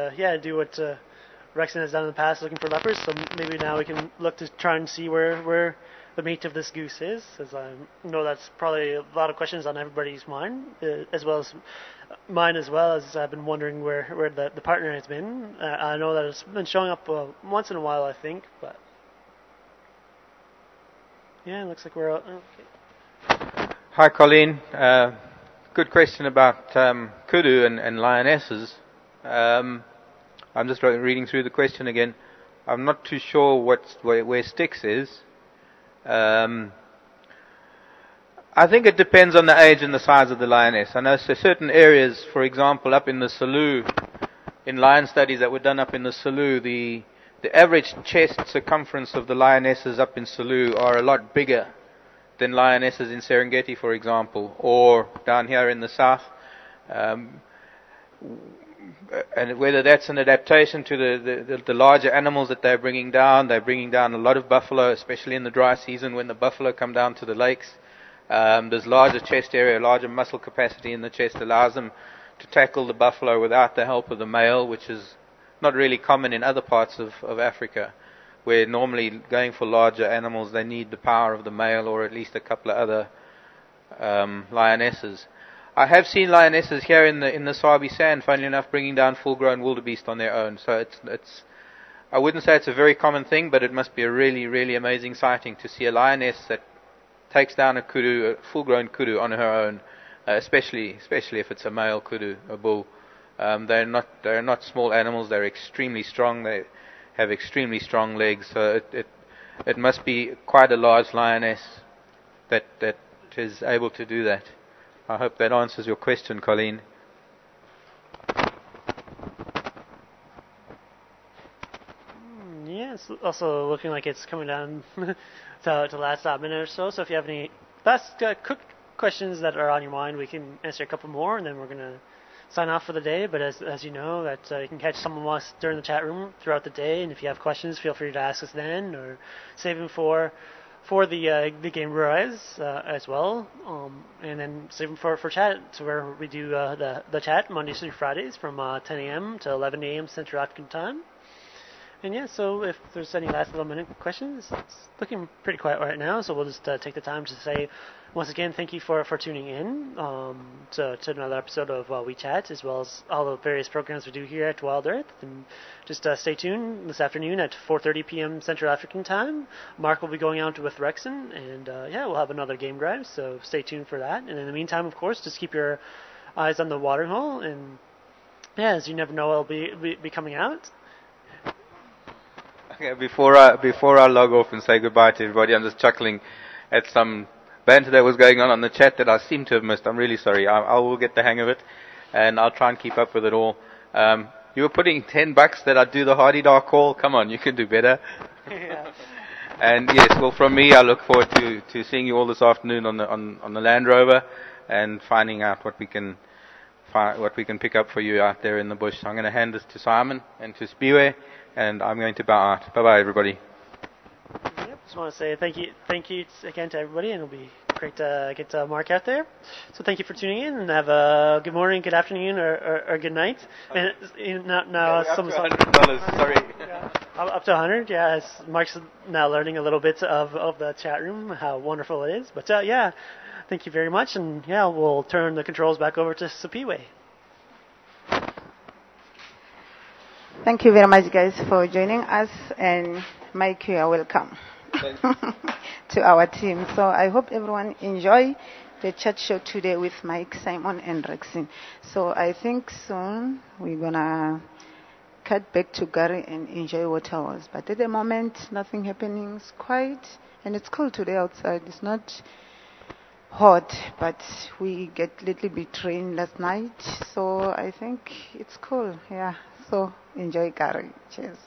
D: do what Rexon has done in the past, looking for leopards. So maybe now we can look to try and see where the mate of this goose is, as I know that's probably a lot of questions on everybody's mind, as well as mine as well, as I've been wondering where the partner has been. I know that it's been showing up once in a while, I think, but yeah, it looks like we're out. Okay.
C: Hi, Colleen. Good question about kudu and lionesses. I'm just reading through the question again. I'm not too sure where Styx is. I think it depends on the age and the size of the lioness. I know certain areas, for example, up in the Selous, in lion studies that were done up in the Selous, the average chest circumference of the lionesses up in Selous are a lot bigger than lionesses in Serengeti, for example, or down here in the south. And whether that's an adaptation to the larger animals that they're bringing down a lot of buffalo, especially in the dry season when the buffalo come down to the lakes. There's larger chest area, larger muscle capacity in the chest, allows them to tackle the buffalo without the help of the male, which is not really common in other parts of Africa, where normally going for larger animals they need the power of the male or at least a couple of other lionesses. I have seen lionesses here in the Sabi Sand, funnily enough, bringing down full-grown wildebeest on their own. So it's I wouldn't say it's a very common thing, but it must be a really, really amazing sighting to see a lioness that takes down a kudu, a full-grown kudu on her own, especially if it's a male kudu, a bull. They're not small animals. They're extremely strong. They have extremely strong legs. So it must be quite a large lioness that is able to do that. I hope that answers your question, Colleen.
D: Yeah, it's also looking like it's coming down to the last minute or so. So if you have any last quick questions that are on your mind, we can answer a couple more, and then we're going to sign off for the day. But as you know, that you can catch some of us during the chat room throughout the day, and if you have questions, feel free to ask us then, or save them for the game rise as well, and then save them for chat, so where we do the chat Mondays through Fridays from 10 a.m. to 11 a.m. Central African time. And yeah, so if there's any last little minute questions, it's looking pretty quiet right now, so we'll just take the time to say once again thank you for tuning in to another episode of We Chat, as well as all the various programs we do here at Wild Earth. And just stay tuned this afternoon at 4:30 p.m. Central African time. Marc will be going out with Rexon, and we'll have another game drive, so stay tuned for that. And in the meantime, of course, just keep your eyes on the watering hole, and yeah, as you never know it'll be coming out.
C: Okay, before I log off and say goodbye to everybody, I'm just chuckling at some banter that was going on the chat that I seem to have missed. I'm really sorry. I will get the hang of it, and I'll try and keep up with it all. You were putting $10 that I'd do the Hardy Dar call. Come on, you can do better.
D: Yeah.
C: And yes, well, from me, I look forward to seeing you all this afternoon on the Land Rover and finding out what we can pick up for you out there in the bush. So I'm going to hand this to Simon and to Spiwe, and I'm going to bow out. Bye-bye, everybody.
D: Yep, just want to say thank you again to everybody, and it'll be great to get Marc out there. So thank you for tuning in, and have a good morning, good afternoon, or good night. And now
C: up to $100, sorry.
D: Yeah, up to 100. Yeah, as Marc's now learning a little bit of the chat room, how wonderful it is. But thank you very much, and we'll turn the controls back over to Sipiwe.
B: Thank you very much, guys, for joining us, and Mike, you are welcome to our team. So I hope everyone enjoy the chat show today with Mike, Simon, and Rexin. So I think soon we're gonna cut back to Gary and enjoy water wars. But at the moment, nothing happening. It's quiet, and it's cool today outside. It's not hot, but we get little bit rain last night, so I think it's cool. Yeah. So enjoy, Gary. Cheers.